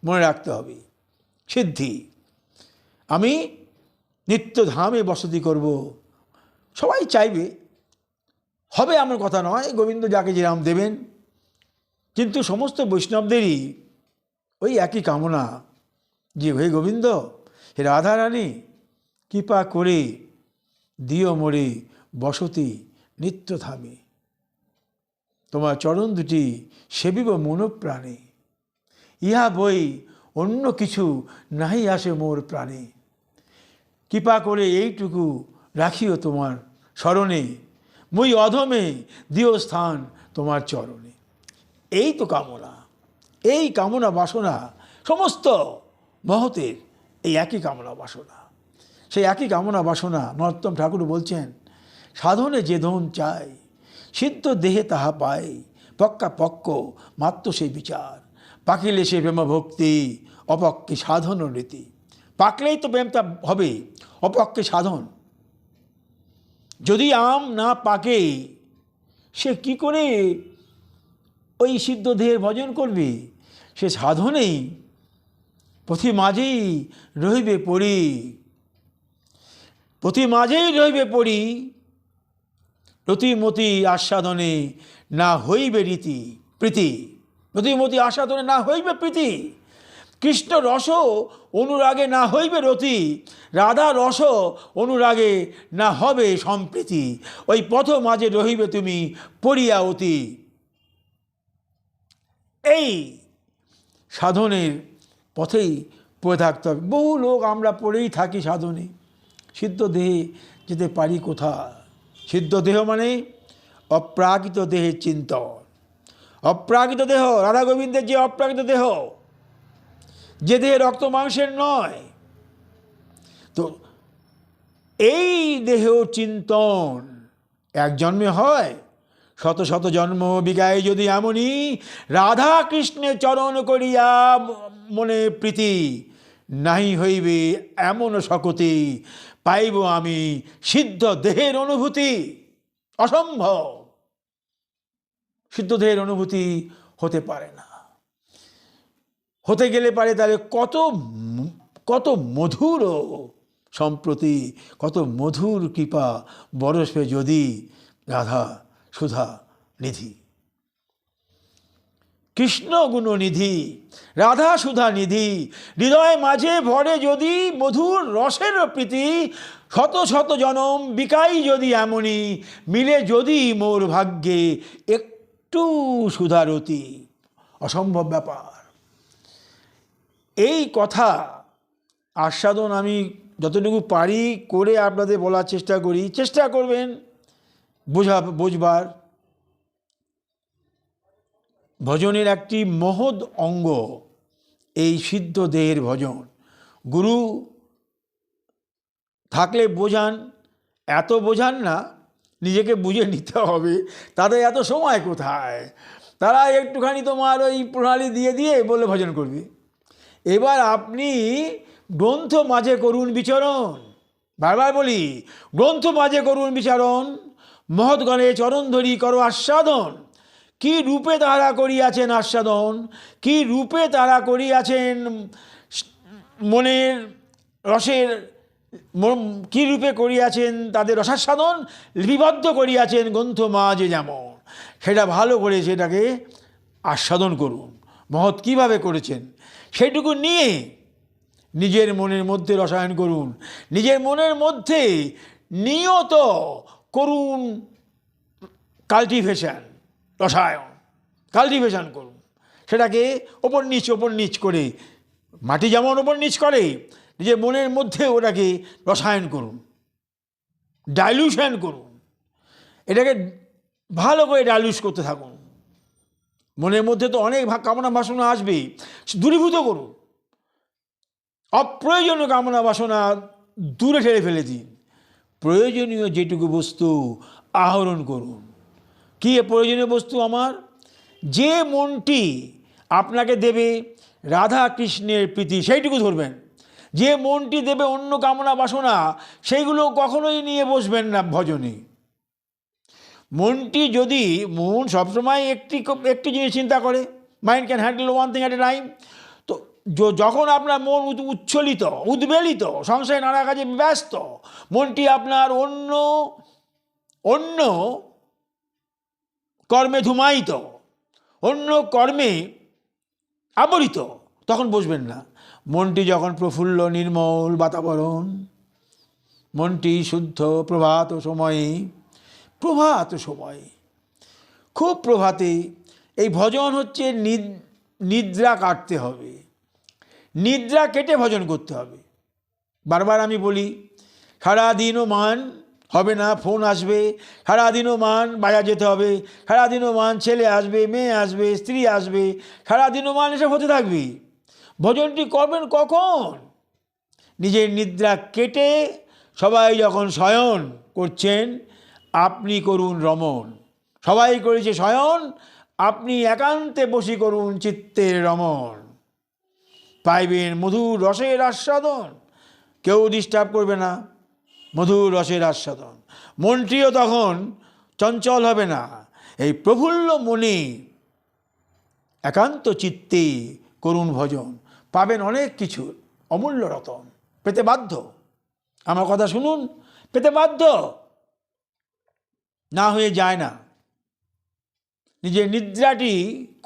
মনে রাখতে হবে, সিদ্ধি, আমি নিত্যধামে বসতি করব, সবাই চাইবে। হবে আমার কথা নয়, গোবিন্দ যাকে যেরাম দেবেন। কিন্তু সমস্ত বৈষ্ণবদেরই ওই একই কামনা, যে হে গোবিন্দ, হে রাধারানী, কৃপা করে দিও মোরে বসতি নিত্যধামে, তোমার চরণ দুটি সেবিব মনোপ্রাণে, ইহা বই অন্য কিছু নাহি আসে মোর প্রাণে। কৃপা করে এইটুকু রাখিও তোমার স্মরণে, মই অধমে দিও স্থান তোমার চরণে। এই তো কামনা, এই কামনা বাসনা সমস্ত মহতের, এই একই কামনা বাসনা। সেই একই কামনা বাসনা নরোত্তম ঠাকুর বলছেন, সাধনে যে ধন চাই সিদ্ধ দেহে তাহা পায়, পক্কা পক্ক মাত্র সেই বিচার, পাকিলে সে প্রেম ভক্তি অপক্ষে সাধন রীতি। পাকলেই তো প্রেমটা হবে, অপক্ষে সাধন। যদি আম না পাকে সে কি করে ওই সিদ্ধ দেহের ভজন করবে? সে সাধনেই পথি মাঝেই রহিবে পড়ি, পথি মাঝেই রহিবে পড়ি, রতিমতি আস্বাদনে না হইবে রীতি প্রীতি, রতিমতি আস্বাদনে না হইবে প্রীতি, কৃষ্ণ রস অনুরাগে না হইবে রতি, রাধা রস অনুরাগে না হবে সম্প্রীতি, ওই পথ মাঝে রহিবে তুমি পড়িয়া অতি। এই সাধনের পথেই পড়ে থাকতে হবে। বহু লোক আমরা পড়েই থাকি সাধনে, সিদ্ধ দেহে যেতে পারি কোথা? সিদ্ধ দেহ মানে অপ্রাকৃত দেহের চিন্তন। অপ্রাকৃত দেহ রাধা গোবিন্দের যে অপ্রাকৃত দেহ, যে দেহে রক্ত মাংসের নয়, তো এই দেহ চিন্তন এক জন্মে হয়, শত শত জন্ম বিগায় যদি এমনই, রাধা কৃষ্ণের চরণ করিয়া মনে প্রীতি, নাহি হইবে এমন শকতি, পাইব আমি সিদ্ধ দেহের অনুভূতি। অসম্ভব, সিদ্ধ দেহের অনুভূতি হতে পারে না। হতে গেলে পারে তাহলে কত কত মধুর সম্প্রতি, কত মধুর কৃপা বরসবে যদি রাধা সুধা নিধি। কৃষ্ণ গুণ নিধি রাধা সুধা নিধি, হৃদয় মাঝে ভরে যদি মধুর রসের প্রীতি, শত শত জনম বিকাই যদি এমনই, মিলে যদি মোর ভাগ্যে একটু সুধারতি। অসম্ভব ব্যাপার। এই কথা আস্বাদন আমি যতটুকু পারি করে আপনাদের বলার চেষ্টা করি, চেষ্টা করবেন বুঝবার। ভজনের একটি মহৎ অঙ্গ এই সিদ্ধ দেহের ভজন। গুরু থাকলে বোঝান, এত বোঝান না, নিজেকে বুঝে নিতে হবে। তাদের এত সময় কোথায়? তারা একটুখানি তোমার ওই প্রণালী দিয়ে দিয়ে বলে ভজন করবে। এবার আপনি গ্রন্থ মাঝে করুন বিচরণ। বারবার বলি, গ্রন্থ মাঝে করুন বিচরণ, মহৎগণে চরণ ধরি করো আস্বাদন। কি রূপে তারা করিয়াছেন আস্বাদন, কি রূপে তারা করিয়াছেন মনের রসের, কি রূপে করিয়াছেন তাদের রসাস্বাদন, লিপিবদ্ধ করিয়াছেন গ্রন্থ মাঝে যেমন। সেটা ভালো করে সেটাকে আস্বাদন করুন। মহৎ কীভাবে করেছেন সেটুকু নিয়ে নিজের মনের মধ্যে রসায়ন করুন। নিজের মনের মধ্যে নিয়ত করুন কাল্টিভেশন, রসায়ন কাল্টিভেশন করুন। সেটাকে ওপর নিচ করে, মাটি যেমন ওপর নিচ করে, নিজের মনের মধ্যে ওটাকে রসায়ন করুন, ডাইলিউশন করুন। এটাকে ভালো করে ডাইলিউট করতে থাকুন। মনের মধ্যে তো অনেক কামনা বাসনা আসবে, দূরীভূত করুন। অপ্রয়োজনীয় কামনা বাসনা দূরে ঠেলে ফেলে দিন। প্রয়োজনীয় যেটুকু বস্তু আহরণ করুন। কী প্রয়োজনীয় বস্তু? আমার যে মনটি আপনাকে দেবে রাধা কৃষ্ণের প্রীতি, সেইটুকু ধরবেন। যে মনটি দেবে অন্য কামনা বাসনা, সেইগুলো কখনোই নিয়ে বসবেন না ভজনে। মনটি যদি, মন সবসময় একটি জিনিস চিন্তা করে, mind can handle one thing at a time. তো যখন আপনার মন উচ্ছ্বলিত, উদ্বেলিত, সংসারে নানা কাজে ব্যস্ত, মনটি আপনার অন্য কর্মে ধুমায়িত, অন্য কর্মে আবরিত, তখন বসবেন না। মনটি যখন প্রফুল্ল নির্মল বাতাবরণ, মনটি শুদ্ধ প্রভাত সময়ে, খুব প্রভাতে, এই ভজন হচ্ছে নিদ্রা কাটতে হবে, নিদ্রা কেটে ভজন করতে হবে। বারবার আমি বলি, সারাদিনও মান হবে না, ফোন আসবে, সারাদিনও মান বাজার যেতে হবে, সারাদিনও মান ছেলে আসবে, মেয়ে আসবে, স্ত্রী আসবে, সারাদিনও মান এসব হতে থাকবে। ভজনটি করবেন কখন? নিজের নিদ্রা কেটে সবাই যখন শয়ন করছেন আপনি করুন রমণ, সবাই করেছে শয়ন, আপনি একান্তে বসি করুন চিত্তের রমণ, পাইবেন মধুর রসের আস্বাদন, কেউ ডিস্টার্ব করবে না, মধুর রসের আস্বাদন। মনটিও তখন চঞ্চল হবে না, এই প্রফুল্ল মনে একান্ত চিত্তে করুণ ভজন, পাবেন অনেক কিছু, অমূল্য রতন, পেতে বাধ্য। আমার কথা শুনুন, পেতে বাধ্য, না হয়ে যায় না। নিজের নিদ্রাটি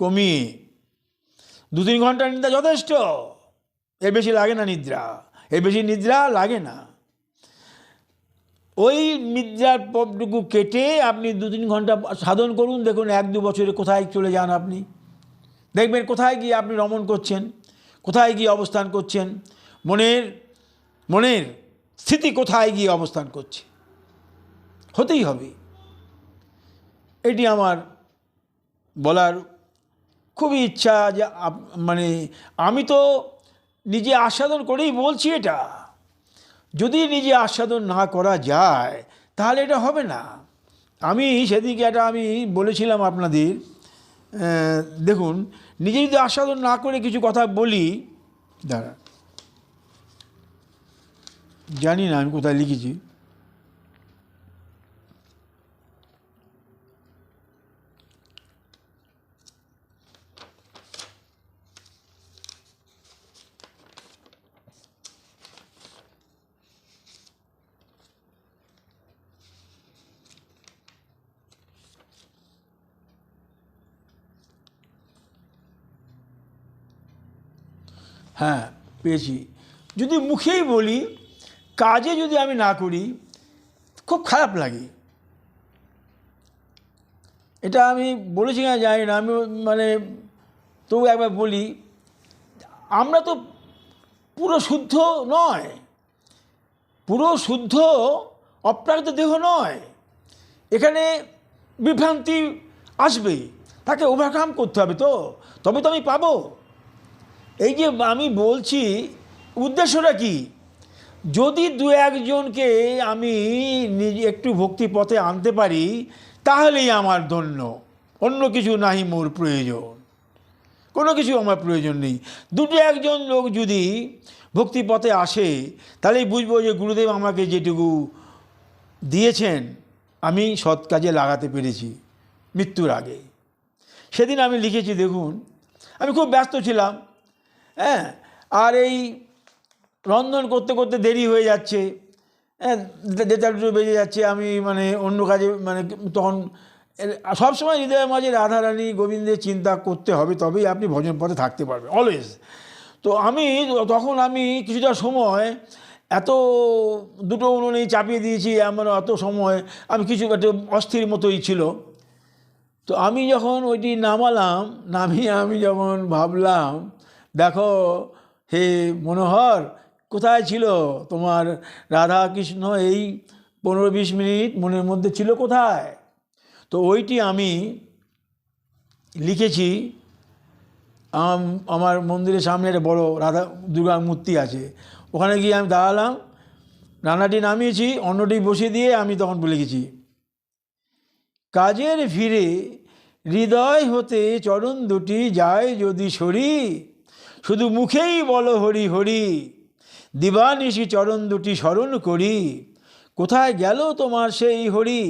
কমিয়ে 2-3 ঘন্টা নিদ্রা যথেষ্ট, এর বেশি লাগে না নিদ্রা, এর বেশি নিদ্রা লাগে না। ওই নিদ্রার পথটুকু কেটে আপনি 2-3 ঘন্টা সাধন করুন, দেখুন 1-2 বছরে কোথায় চলে যান আপনি, দেখবেন কোথায় গিয়ে আপনি রমণ করছেন, কোথায় গিয়ে অবস্থান করছেন, মনের স্থিতি কোথায় গিয়ে অবস্থান করছে, হতেই হবে। এটি আমার বলার খুবই ইচ্ছা, যে মানে আমি তো নিজে আস্বাদন করেই বলছি এটা। যদি নিজে আস্বাদন না করা যায় তাহলে এটা হবে না। আমি সেদিকে আমি বলেছিলাম আপনাদের, দেখুন নিজে যদি আস্বাদন না করে কিছু কথা বলি, দাঁড়া জানি না আমি কোথায় লিখেছি, হ্যাঁ পেয়েছি। যদি মুখেই বলি, কাজে যদি আমি না করি খুব খারাপ লাগে। এটা আমি বলেছি না জানি না, আমি মানে তবু একবার বলি, আমরা তো পুরো শুদ্ধ নয়, পুরো শুদ্ধ অপ্রাকৃত দেহ নয়, এখানে বিভ্রান্তি আসবেই, তাকে ওভারকাম করতে হবে, তো তবে তো আমি পাবো। এই যে আমি বলছি, উদ্দেশ্যটা কি, যদি 2-1 জনকে আমি নিজে একটু ভক্তি পথে আনতে পারি তাহলেই আমার ধন্য, অন্য কিছু নাহি মোর প্রয়োজন, কোনো কিছু আমার প্রয়োজন নেই। 2-1 জন লোক যদি ভক্তি পথে আসে তাহলেই বুঝবো যে গুরুদেব আমাকে যেটুকু দিয়েছেন আমি সৎ কাজে লাগাতে পেরেছি মৃত্যুর আগে। সেদিন আমি লিখেছি, দেখুন আমি খুব ব্যস্ত ছিলাম, হ্যাঁ, আর এই রন্ধন করতে করতে দেরি হয়ে যাচ্ছে, হ্যাঁ 1:30 বেজে যাচ্ছে, আমি মানে অন্য কাজে মানে তখন সবসময় হৃদয়ের মাঝে রাধারানী গোবিন্দের চিন্তা করতে হবে, তবেই আপনি ভজন পথে থাকতে পারবেন অলওয়েজ। তো তখন আমি কিছুটা সময় এত দুটো উনুনেই চাপিয়ে দিয়েছি, এমন এত সময় আমি কিছু একটা অস্থির মতোই ছিল। তো আমি যখন ওইটি নামালাম, নামিয়ে আমি যখন ভাবলাম, দেখো হে মনোহর, কোথায় ছিল তোমার রাধা কৃষ্ণ, এই 15-20 মিনিট মনের মধ্যে ছিল কোথায়? তো ওইটি আমি লিখেছি। আমার মন্দিরের সামনে একটা বড় রাধা দুর্গার মূর্তি আছে, ওখানে গিয়ে আমি দাঁড়ালাম, রান্নাটি নামিয়েছি, অন্যটি বসিয়ে দিয়ে আমি তখন লিখেছি, কাজের ভিড়ে হৃদয় হতে চরণ দুটি যায় যদি সরি, শুধু মুখেই বলো হরি হরি, দিবানিশি চরণ দুটি স্মরণ করি, কোথায় গেল তোমার সেই হরি,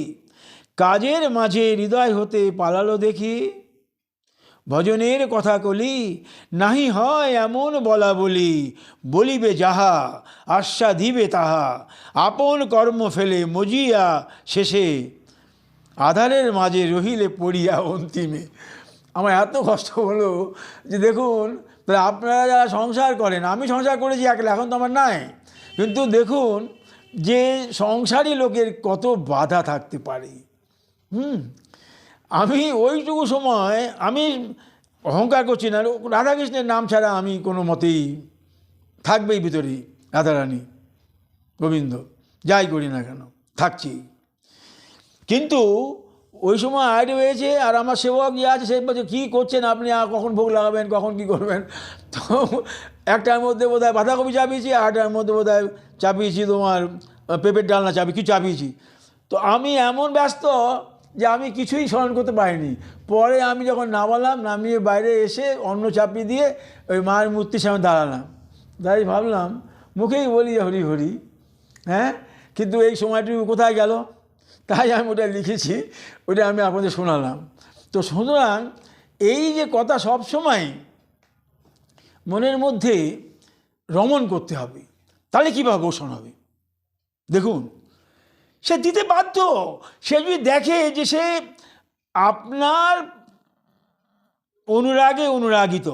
কাজের মাঝে হৃদয় হতে পালালো দেখি, ভজনের কথা কলি নাহি হয় এমন বলা বলি, বলিবে যাহা আশ্বা দিবে তাহা, আপন কর্ম ফেলে মজিয়া শেষে, আধারের মাঝে রহিলে পড়িয়া অন্তিমে। আমার এত কষ্ট হলো যে দেখুন, তাহলে আপনারা যারা সংসার করেন, আমি সংসার করেছি একলা, এখন তো আমার নাই, কিন্তু দেখুন যে সংসারী লোকের কত বাধা থাকতে পারে। আমি ওইটুকু সময় আমি অহংকার করছি না, রাধাকৃষ্ণের নাম ছাড়া আমি কোনো মতেই থাকবেই ভিতরেই, রাধারানী গোবিন্দ যাই করি না কেন থাকছি। কিন্তু ওই সময় আইডি হয়েছে, আর আমার সেবক ইয়ে আছে, সেই বলছে কী করছেন আপনি, কখন ভোগ লাগাবেন, কখন কী করবেন। তো একটার মধ্যে বোধহয় বাঁধাকপি চাপিয়েছি, আরটার মধ্যে বোধহয় চাপিয়েছি তোমার পেঁপের ডালনা চাপিয়েছি। তো আমি এমন ব্যস্ত যে আমি কিছুই স্মরণ করতে পারিনি। পরে আমি যখন নামালাম, নামিয়ে বাইরে এসে অন্ন চাপিয়ে দিয়ে ওই মায়ের মূর্তির সামনে দাঁড়ালাম, তাই ভাবলাম মুখেই বলি হরি হরি, হ্যাঁ, কিন্তু এই সময়টুকু কোথায় গেল? তাই আমি ওটা লিখেছি, ওটা আমি আপনাদের শোনালাম। তো সুতরাং এই যে কথা সব সময় মনের মধ্যে রমণ করতে হবে, তাহলে কীভাবে পোষণ হবে? দেখুন, সে দিতে বাধ্য। সে যদি দেখে যে সে আপনার অনুরাগে অনুরাগিত,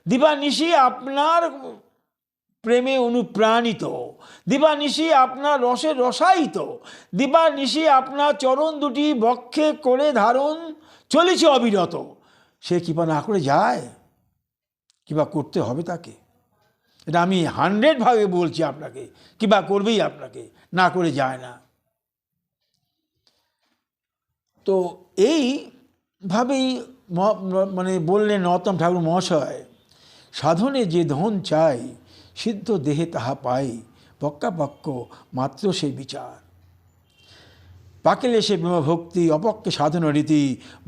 দিবানিশি আপনার প্রেমে অনুপ্রাণিত, দিবানিশি আপনার রসে রসায়িত, দিবানিশি আপনার চরণ দুটি বক্ষে করে ধারণ চলেছে অবিরত, সে কৃপা না করে যায়? কৃপা করতে হবে তাকে, এটা আমি 100% বলছি আপনাকে, কৃপা করবেই আপনাকে, না করে যায় না। তো এইভাবেই মানে বললেন নরোত্তম ঠাকুর মহাশয়, সাধনে যে ধন চাই সিদ্ধ দেহে তাহা পাই, পক্কাপক্ষ মাত্র সে বিচার, পাকেলে সে ভক্তি, অপক্ষে সাধন রীতি,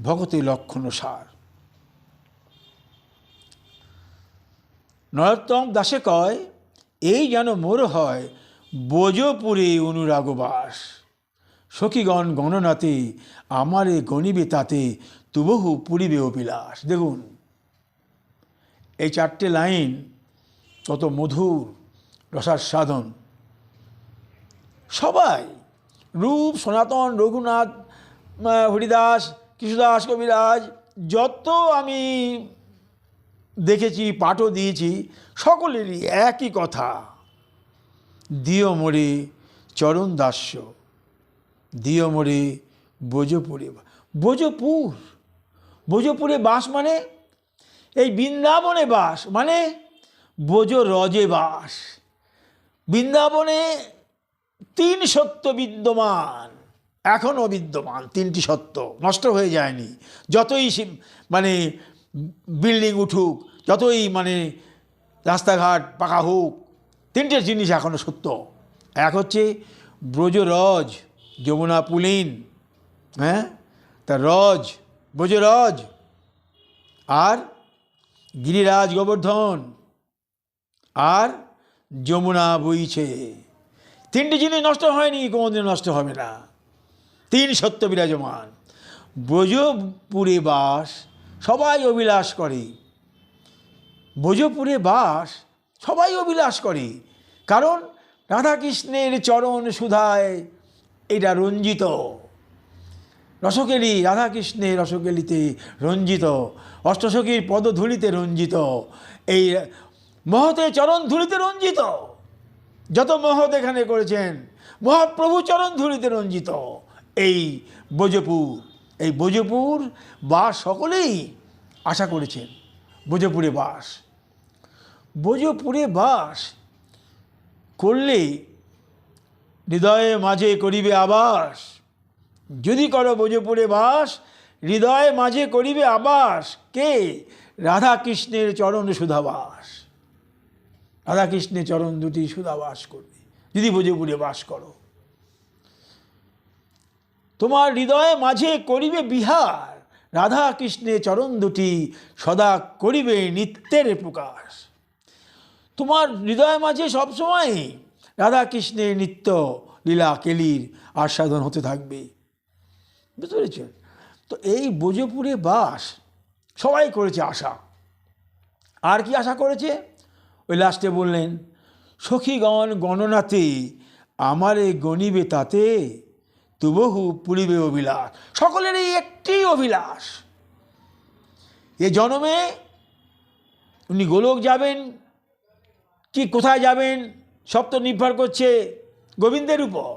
ভগতে লক্ষণ সার। নরোত্তম দাসে কয়, এই যেন মোর হয় বোজপুরে অনুরাগবাস, সখীগণ গণনাতে আমারে গণিবে তাতে, তুবহু পুরিবে অভিলাষ। দেখুন, এই 4টে লাইন কত মধুর রসাস্বাদন। সবাই রূপ, সনাতন, রঘুনাথ, হরিদাস, কৃষ্ণদাস কবিরাজ, যত আমি দেখেছি, পাঠও দিয়েছি, সকলেরই একই কথা, দিও মোরে চরণ দাস্য, দিও মোরে বোজপুরে। বোজপুরে বাস মানে এই বৃন্দাবনে বাস, মানে বোজ রজে বাস। বৃন্দাবনে 3 সত্য বিদ্যমান, এখনও বিদ্যমান। 3টি সত্য নষ্ট হয়ে যায়নি। যতই মানে বিল্ডিং উঠুক, যতই মানে রাস্তাঘাট পাকা হোক, 3টে জিনিস এখনও সত্য। এক হচ্ছে ব্রজরজ, যমুনা পুলিন, হ্যাঁ, তা রজ, ব্রজরজ, আর গিরিরাজ গোবর্ধন, আর যমুনা বইছে। 3টে জিনিস নষ্ট হয়নি, কোনোদিন নষ্ট হবে না। 3 সত্য বিরাজমান। ব্রজপুরে বাস সবাই অভিলাষ করে, ব্রজপুরে বাস সবাই অভিলাষ করে, কারণ রাধাকৃষ্ণের চরণ সুধায় এটা রঞ্জিত। রসকেলি, রাধাকৃষ্ণের রসকেলিতে রঞ্জিত, অষ্টসখীর পদধূলিতে রঞ্জিত, এই মহতের চরণ ধূলিতে রঞ্জিত। যত মহৎ এখানে করেছেন, মহাপ্রভু চরণ ধূলিতে রঞ্জিত এই ব্রজপুর। এই ব্রজপুর বাস সকলেই আশা করেছেন, ব্রজপুরে বাস। ব্রজপুরে বাস করলে হৃদয়ে মাঝে করিবে আবাস। যদি করো ব্রজপুরে বাস, হৃদয়ে মাঝে করিবে আবাস। কে? রাধাকৃষ্ণের চরণ সুধাবাস। রাধাকৃষ্ণের চরণ দুটি সুধাবাস করবে যদি ব্রজপুরে বাস করো। তোমার হৃদয়ে মাঝে করিবে বিহার, রাধা কৃষ্ণের চরণ দুটি সদা করিবে নিত্যের প্রকাশ। তোমার হৃদয়ের মাঝে সবসময় রাধা কৃষ্ণের নিত্য লীলা কেলির আস্বাদন হতে থাকবে। বুঝতে পেরেছেন? তো এই ব্রজপুরে বাস সবাই করেছে আশা। আর কি আশা করেছে? ওই লাস্টে বললেন, সখীগণ গণনাতে আমারে গণিবে তাতে, তুবহু পুরিবে অভিলাষ। সকলেরই একটি অভিলাষ, এ জন্মে উনি গোলক যাবেন কি কোথায় যাবেন সব তো নির্ভর করছে গোবিন্দের উপর।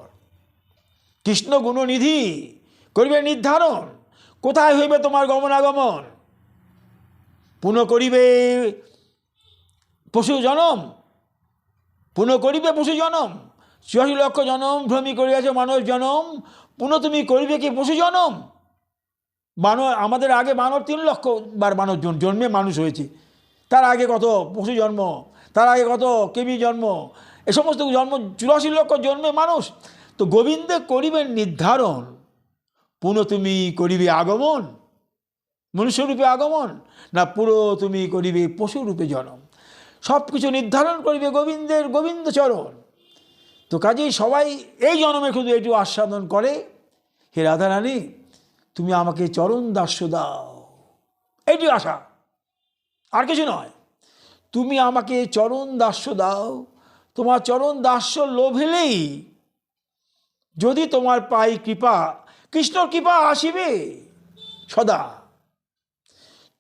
কৃষ্ণ গুণনিধি করিবে নির্ধারণ, কোথায় হইবে তোমার গমনাগমন। পুনঃ করিবে পশু জনম, পুনঃ করিবে পশু জনম। 84 লক্ষ জনম ভ্রমি করিয়াছে মানব জনম, পুনঃ তুমি করিবে কি পশু জনম। বানর, আমাদের আগে বানর 3 লক্ষ বার বানর জন্মে মানুষ হয়েছে। তার আগে কত পশু জন্ম, তার আগে কত কেমি জন্ম, এ সমস্ত জন্ম 84 লক্ষ জন্মে মানুষ। তো গোবিন্দে করিবে নির্ধারণ, পুনঃ তুমি করিবে আগমন, মনুষ্যরূপে আগমন, না পুরো তুমি করিবে পশুরূপে জনম। সব কিছু নির্ধারণ করিবে গোবিন্দের গোবিন্দচরণ। তো কাজেই সবাই এই জন্মে শুধু একটু আস্বাদন করে, হে রাধারানী তুমি আমাকে চরণ দাস্য দাও, এইটি আশা, আর কিছু নয়। তুমি আমাকে চরণ দাস্য দাও, তোমার চরণ দাস্য লোভিলেই যদি তোমার পাই কৃপা, কৃষ্ণর কৃপা আসিবে সদা।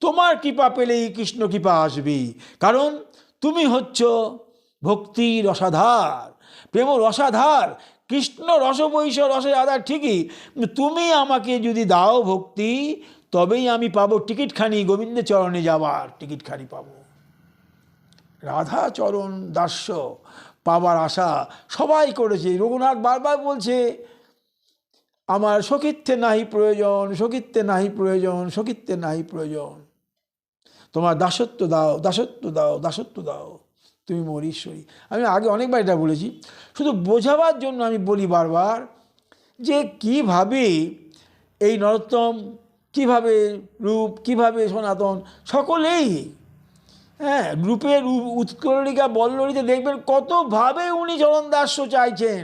তোমার কৃপা পেলেই কৃষ্ণ কৃপা আসবে, কারণ তুমি হচ্ছ ভক্তি রসাধার, প্রেম রসাধার। কৃষ্ণ রসবৈষ রসের আধার ঠিকই, তুমি আমাকে যদি দাও ভক্তি, তবেই আমি পাবো টিকিটখানি, গোবিন্দের চরণে যাবার টিকিটখানি পাবো। রাধা চরণ দাস্য পাবার আশা সবাই করেছে। রঘুনাথ বারবার বলছে আমার সখিত্বে নাহি প্রয়োজন, সখিত্বে নাহি প্রয়োজন, সখিত্বে নাহি প্রয়োজন, তোমার দাসত্ব দাও, দাসত্ব দাও, দাসত্ব দাও, তুমি মোর ঈশ্বরী। আমি আগে অনেকবার এটা বলেছি, শুধু বোঝাবার জন্য আমি বলি বারবার যে কীভাবে এই নরোত্তম, কীভাবে রূপ, কীভাবে সনাতন, সকলেই রূপের উৎকলিকা বল্লরীতে দেখবেন কতভাবে উনি চরণদাস্য চাইছেন,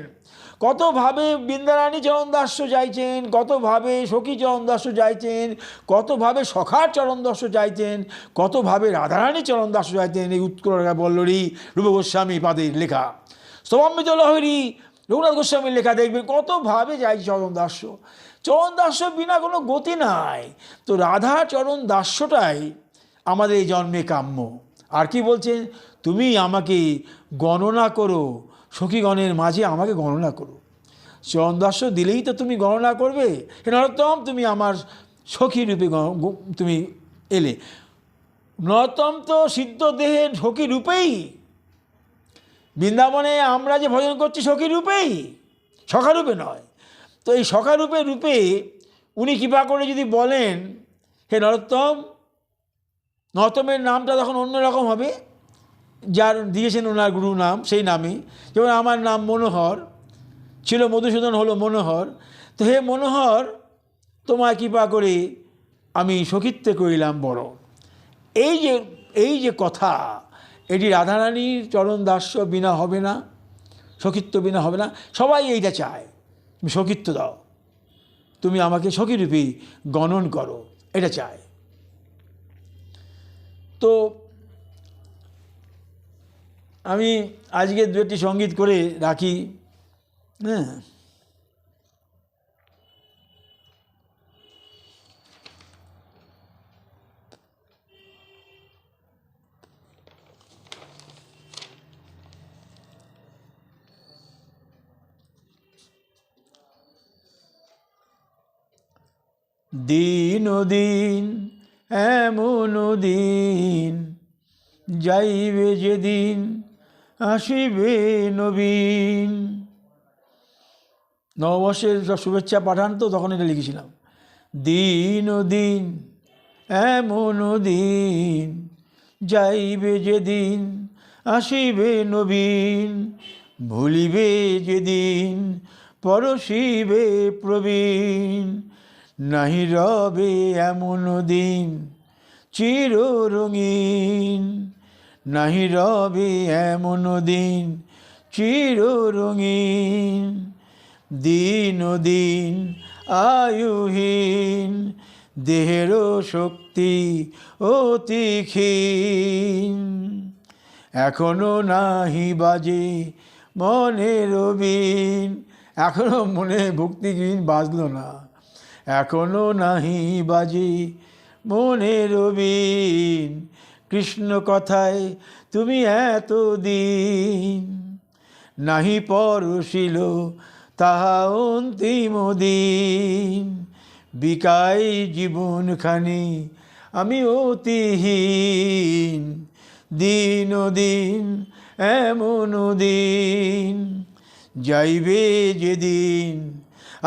কতভাবে বৃন্দারানী চরণদাস্য চাইছেন, কতভাবে সখী চরণদাস্য চাইছেন, কতভাবে সখার চরণদাস্য চাইছেন, কতভাবে রাধারানী চরণদাস্য চাইতেন। এই উৎকলিকা বল্লরী রূপ গোস্বামী পাদের লেখা, স্তবামৃত লহরী রঘুনাথ গোস্বামীর লেখা দেখবেন কতভাবে চাইছে চরণদাস্য। চরণদাস্য বিনা কোনো গতি নাই। তো রাধা চরণদাস্যটাই আমাদের এই জন্মে কাম্য। আর কি বলছেন, তুমি আমাকে গণনা করো, সখীগণের মাঝে আমাকে গণনা করো। চরণদাস্য দিলেই তো তুমি গণনা করবে। হে নরোত্তম তুমি আমার সখী রূপে তুমি এলে। নরোত্তম তো সিদ্ধ দেহের সখী রূপেই, বৃন্দাবনে আমরা যে ভজন করছি সখী রূপেই, সখারূপে নয়। তো এই সখারূপে রূপে উনি কৃপা করে যদি বলেন হে নরোত্তম, নরোত্তমের নামটা তখন অন্যরকম হবে, যার দিয়েছেন ওনার গুরু নাম সেই নামে। যেমন আমার নাম মনোহর ছিল, মধুসূদন হলো মনোহর। তো হে মনোহর, তোমায় কৃপা করে আমি সখিত্বে করিলাম বড়। এই যে কথা, এটি রাধারানীর চরণদাস্য বিনা হবে না, সখিত্ব বিনা হবে না। সবাই এইটা চায়, তুমি সখিত্ব দাও, তুমি আমাকে সখীরূপী গণন করো, এটা চায়। তো আমি আজকে দুটি সঙ্গীত করে রাখি। দিন দিন এমন দিন যাইবে যেদিন আসিবে নবীন। নববর্ষের সব শুভেচ্ছা পাঠান, তো তখন এটা লিখেছিলাম। দিন দিন এমন দিন যাইবে যেদিন আসিবে নবীন, ভুলিবে যেদিন পরশিবে প্রবীণ। নাহি রবে এমন দিন চির রঙিন, নাহি রবে এমন দিন চির রঙিন। দিন দিন আয়ুহীন দেহের শক্তি অতি ক্ষীণ, এখনো নাহি বাজে মনের বীণ। এখনো মনে ভক্তিহীন বাজলো না, এখনো নাহি বাজে মনের বীণ। কৃষ্ণ কথায় তুমি এতদিন নাহি পরশিল তাহা অন্তিম দিন। বিকাই জীবনখানি আমি অতিহীন, দিন দিন এমন দিন যাইবে যেদিন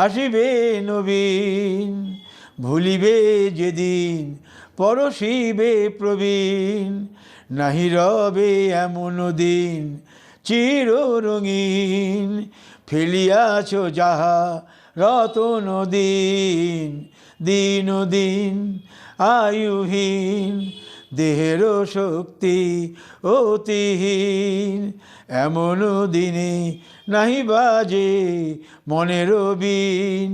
আসিবে নবীন। ভুলিবে যেদিন পরশিবে প্রবীণ, নাহি রবে এমন দিন চির রঙিন। ফেলিয়াছ যাহা রতন দিন, দিন দিন আয়ুহীন, দেহের শক্তি অতিহীন। এমন দিনে নাহি বাজে মনের বীণ,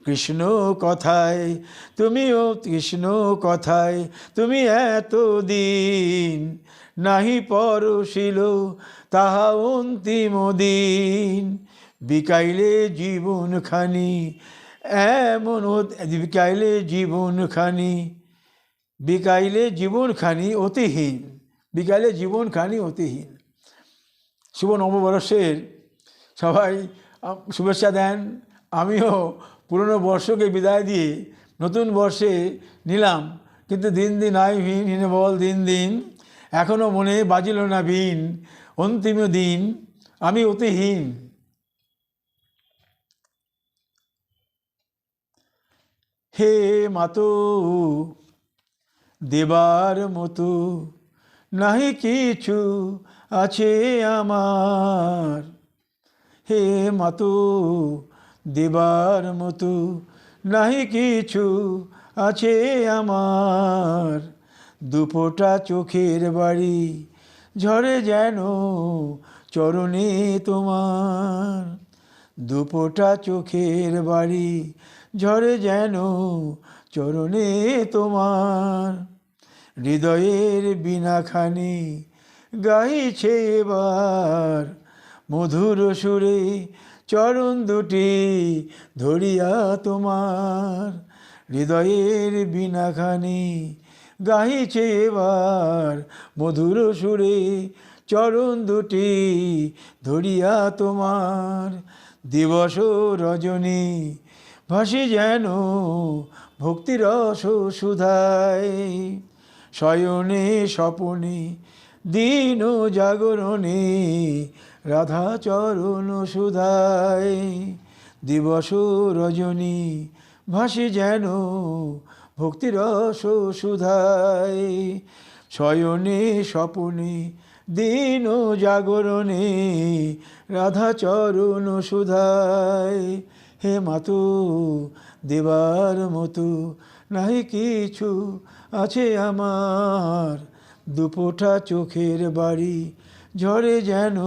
কৃষ্ণ কথায় তুমিও, কৃষ্ণ কথায় তুমি এতদিন, নাহি পরশিল তাহা অন্তিম দিন। বিকাইলে জীবনখানি এমন, বিকাইলে জীবনখানি, বিকাইলে জীবনখানি অতিহীন, বিকাইলে জীবনখানি অতিহীন। শুভ নববর্ষের সবাই শুভেচ্ছা দেন। আমিও পুরনো বর্ষকে বিদায় দিয়ে নতুন বর্ষে নিলাম, কিন্তু দিন দিন আইহীন, হিনে বল দিন দিন, এখনও মনে বাজিল না বিন, অন্তিম দিন আমি অতিহীন। হে মাতো দেবার মতো নাহি কিছু আছে আমার, হে মাতো দেবার মতো নাহি কিছু আছে আমার। দুপোটা চোখের বাড়ি ঝরে যেন চরণে তোমার, দুপোটা চোখের বাড়ি ঝরে যেন চরণে তোমার। হৃদয়ের বীণাখানি গাইছে এবার মধুর সুরে চরণ দুটি ধরিয়া তোমার। হৃদয়ের বীণাখানি গাইছে এবার মধুর সুরে চরণ দুটি ধরিয়া তোমার। দিবস রজনী ভাসি যেন ভক্তিরস সুধায়, শয়নে স্বপনে দিন জাগরণে রাধা চরণ সুধায়। দিবস রজনী ভাসি যেন ভক্তিরস সুধায়, শয়নে স্বপনে দিন জাগরণে রাধা চরণ সুধায়। হে মাতো দেবার মতো নাহি কিছু আছে আমার, দুপোটা চোখের বাড়ি ঝরে যেন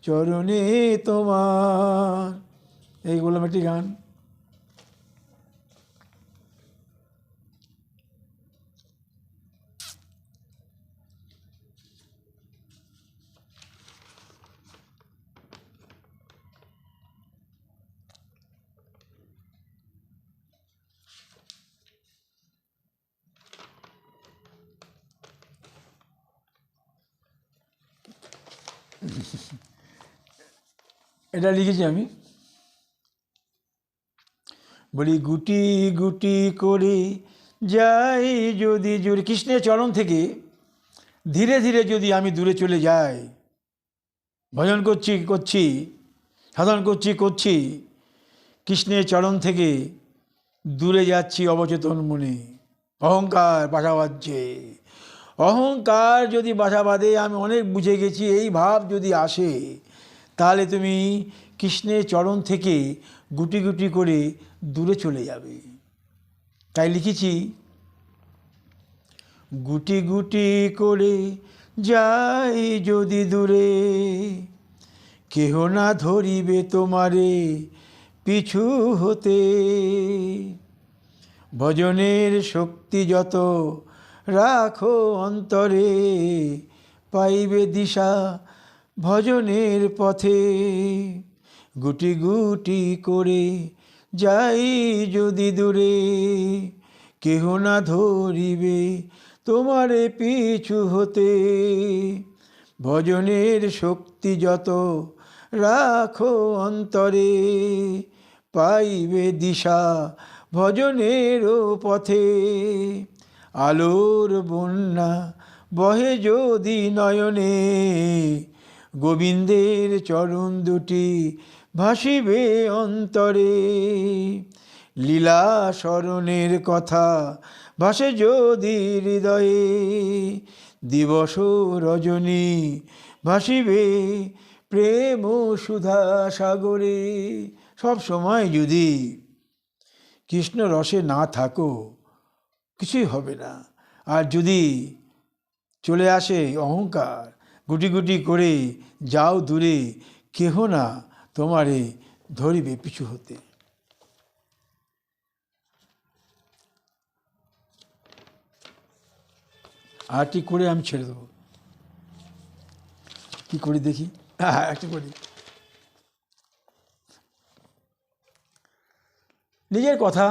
চরণে তোমার। এই বললাম একটি গান। এটা লিখেছি আমি, বলি গুটি গুটি করে যাই যদি জোরে, কৃষ্ণের চরণ থেকে ধীরে ধীরে যদি আমি দূরে চলে যাই, ভজন করছি সাধন করছি, কৃষ্ণের চরণ থেকে দূরে যাচ্ছি অবচেতন মনে, অহংকার বাসা বাঁধছে। অহংকার যদি বাসা বাঁধে, আমি অনেক বুঝে গেছি, এই ভাব যদি আসে, তাহলে তুমি কৃষ্ণের চরণ থেকে গুটি গুটি করে দূরে চলে যাবে। তাই লিখেছি, গুটি গুটি করে যাই যদি দূরে, কেহ না ধরিবে তোমারে পিছু হতে। ভজনের শক্তি যত রাখো অন্তরে, পাইবে দিশা ভজনের পথে। গুটি গুটি করে যাই যদি দূরে, কেহ না ধরিবে তোমারে পিছু হতে। ভজনের শক্তি যত রাখো অন্তরে, পাইবে দিশা ভজনেরও পথে। আলোর বন্যা বহে যদি নয়নে, গোবিন্দের চরণ দুটি ভাসিবে অন্তরে। লীলা স্মরণের কথা ভাসে যদি হৃদয়ে, দিবস রজনী ভাসিবে প্রেম সুধা সাগরে। সব সময় যদি কৃষ্ণ রসে না থাকো কিছুই হবে না। আর যদি চলে আসে অহংকার, গুটি গুটি করে যাও দূরে, কেহ না তোমারে ধরিবে পিছু হতে। আরটি করে আমি ছেড়ে দেবো। কি করি দেখি? হ্যাঁ, একটু করি। নিজের কথা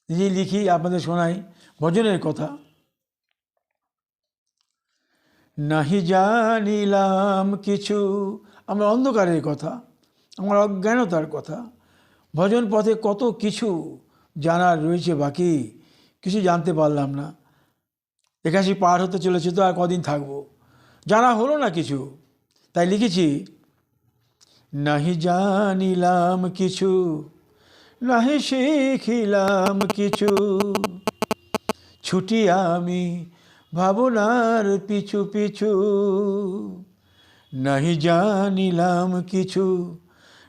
নিজেই লিখি, আপনাদের শোনাই ভজনের কথা। নাহি জানিলাম কিছু, আমার অন্ধকারের কথা, আমার অজ্ঞানতার কথা। ভজন পথে কত কিছু জানার রয়েছে বাকি, কিছু জানতে পারলাম না। 81 পার হতে চলেছে, তো আর কদিন থাকবো, জানা হলো না কিছু। তাই লিখেছি, নাহি জানিলাম কিছু, নাহি শিখিলাম কিছু, ছুটি আমি ভাবনার পিছু পিছু। নাহি জানিলাম কিছু,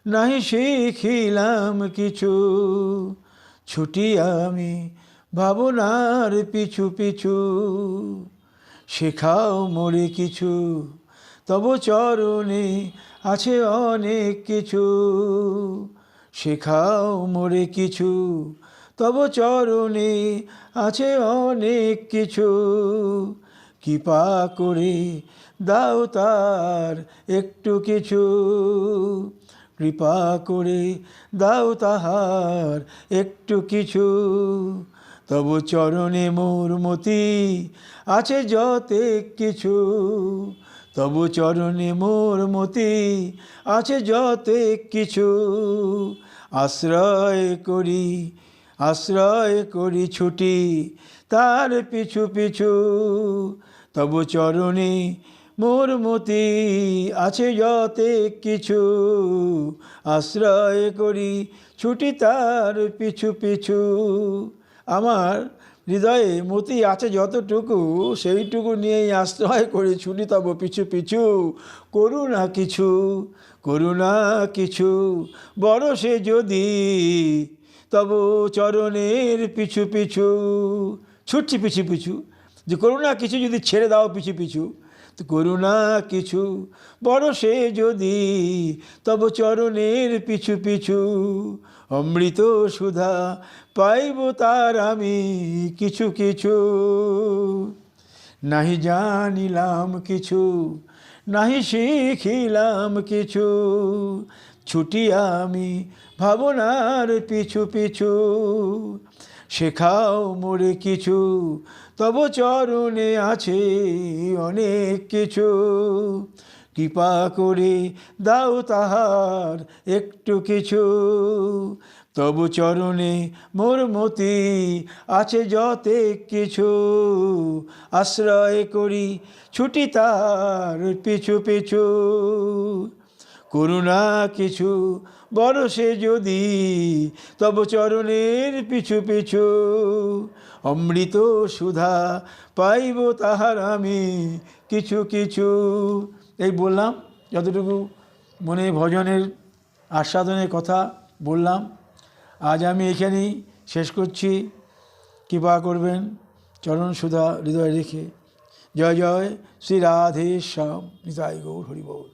নাহি শিখিলাম কিছু, ছুটি আমি ভাবনার পিছু পিছু। শেখাও মোরে কিছু, তব চরণে আছে অনেক কিছু। শেখাও মোরে কিছু, তব চরণে আছে অনেক কিছু। কৃপা করে দাও তার একটু কিছু, কৃপা করে দাও তাহার একটু কিছু। তব চরণে মোর মতি আছে যতেক কিছু, তব চরণে মোর মতি আছে যতেক কিছু। আশ্রয় করি ছুটি তার পিছু পিছু। তব চরণে মোর মতি আছে যতেক কিছু, আশ্রয় করি ছুটি তার পিছু পিছু। আমার হৃদয়ে মতি আছে যতটুকু, সেইটুকু নিয়েই আশ্রয় করি ছুটি তব পিছু পিছু। করুণা কিছু, করুণা কিছু বরষে যদি, তব চরণের পিছু পিছু। ছুটছি পিছু পিছু, যে করুণা কিছু যদি ছেড়ে দাও পিছু পিছু, তো করুণা কিছু বরষে যদি, তব চরণের পিছু পিছু। অমৃত সুধা পাইব তার আমি কিছু কিছু। নাহি জানিলাম কিছু, নাহি শিখিলাম কিছু, ছুটি আমি ভাবনার পিছু পিছু। শেখাও মোরে কিছু, তব চরণে আছে অনেক কিছু। কৃপা করে দাও তাহার একটু কিছু, তব চরণে মোর মতি আছে যতেক কিছু। আশ্রয় করি ছুটি তার পিছু পিছু। করুণা কিছু বরষে যদি, তব চরণের পিছু পিছু। অমৃত সুধা পাইব তাহার আমি কিছু কিছু। এই বললাম, যতটুকু মনে ভজনের আস্বাদনের কথা বললাম। আজ আমি এখানেই শেষ করছি। কৃপা করবেন চরণ সুধা হৃদয়ে রেখে। জয় জয় শ্রী রাধে শ্যাম, নিতাই গৌর হরি বল।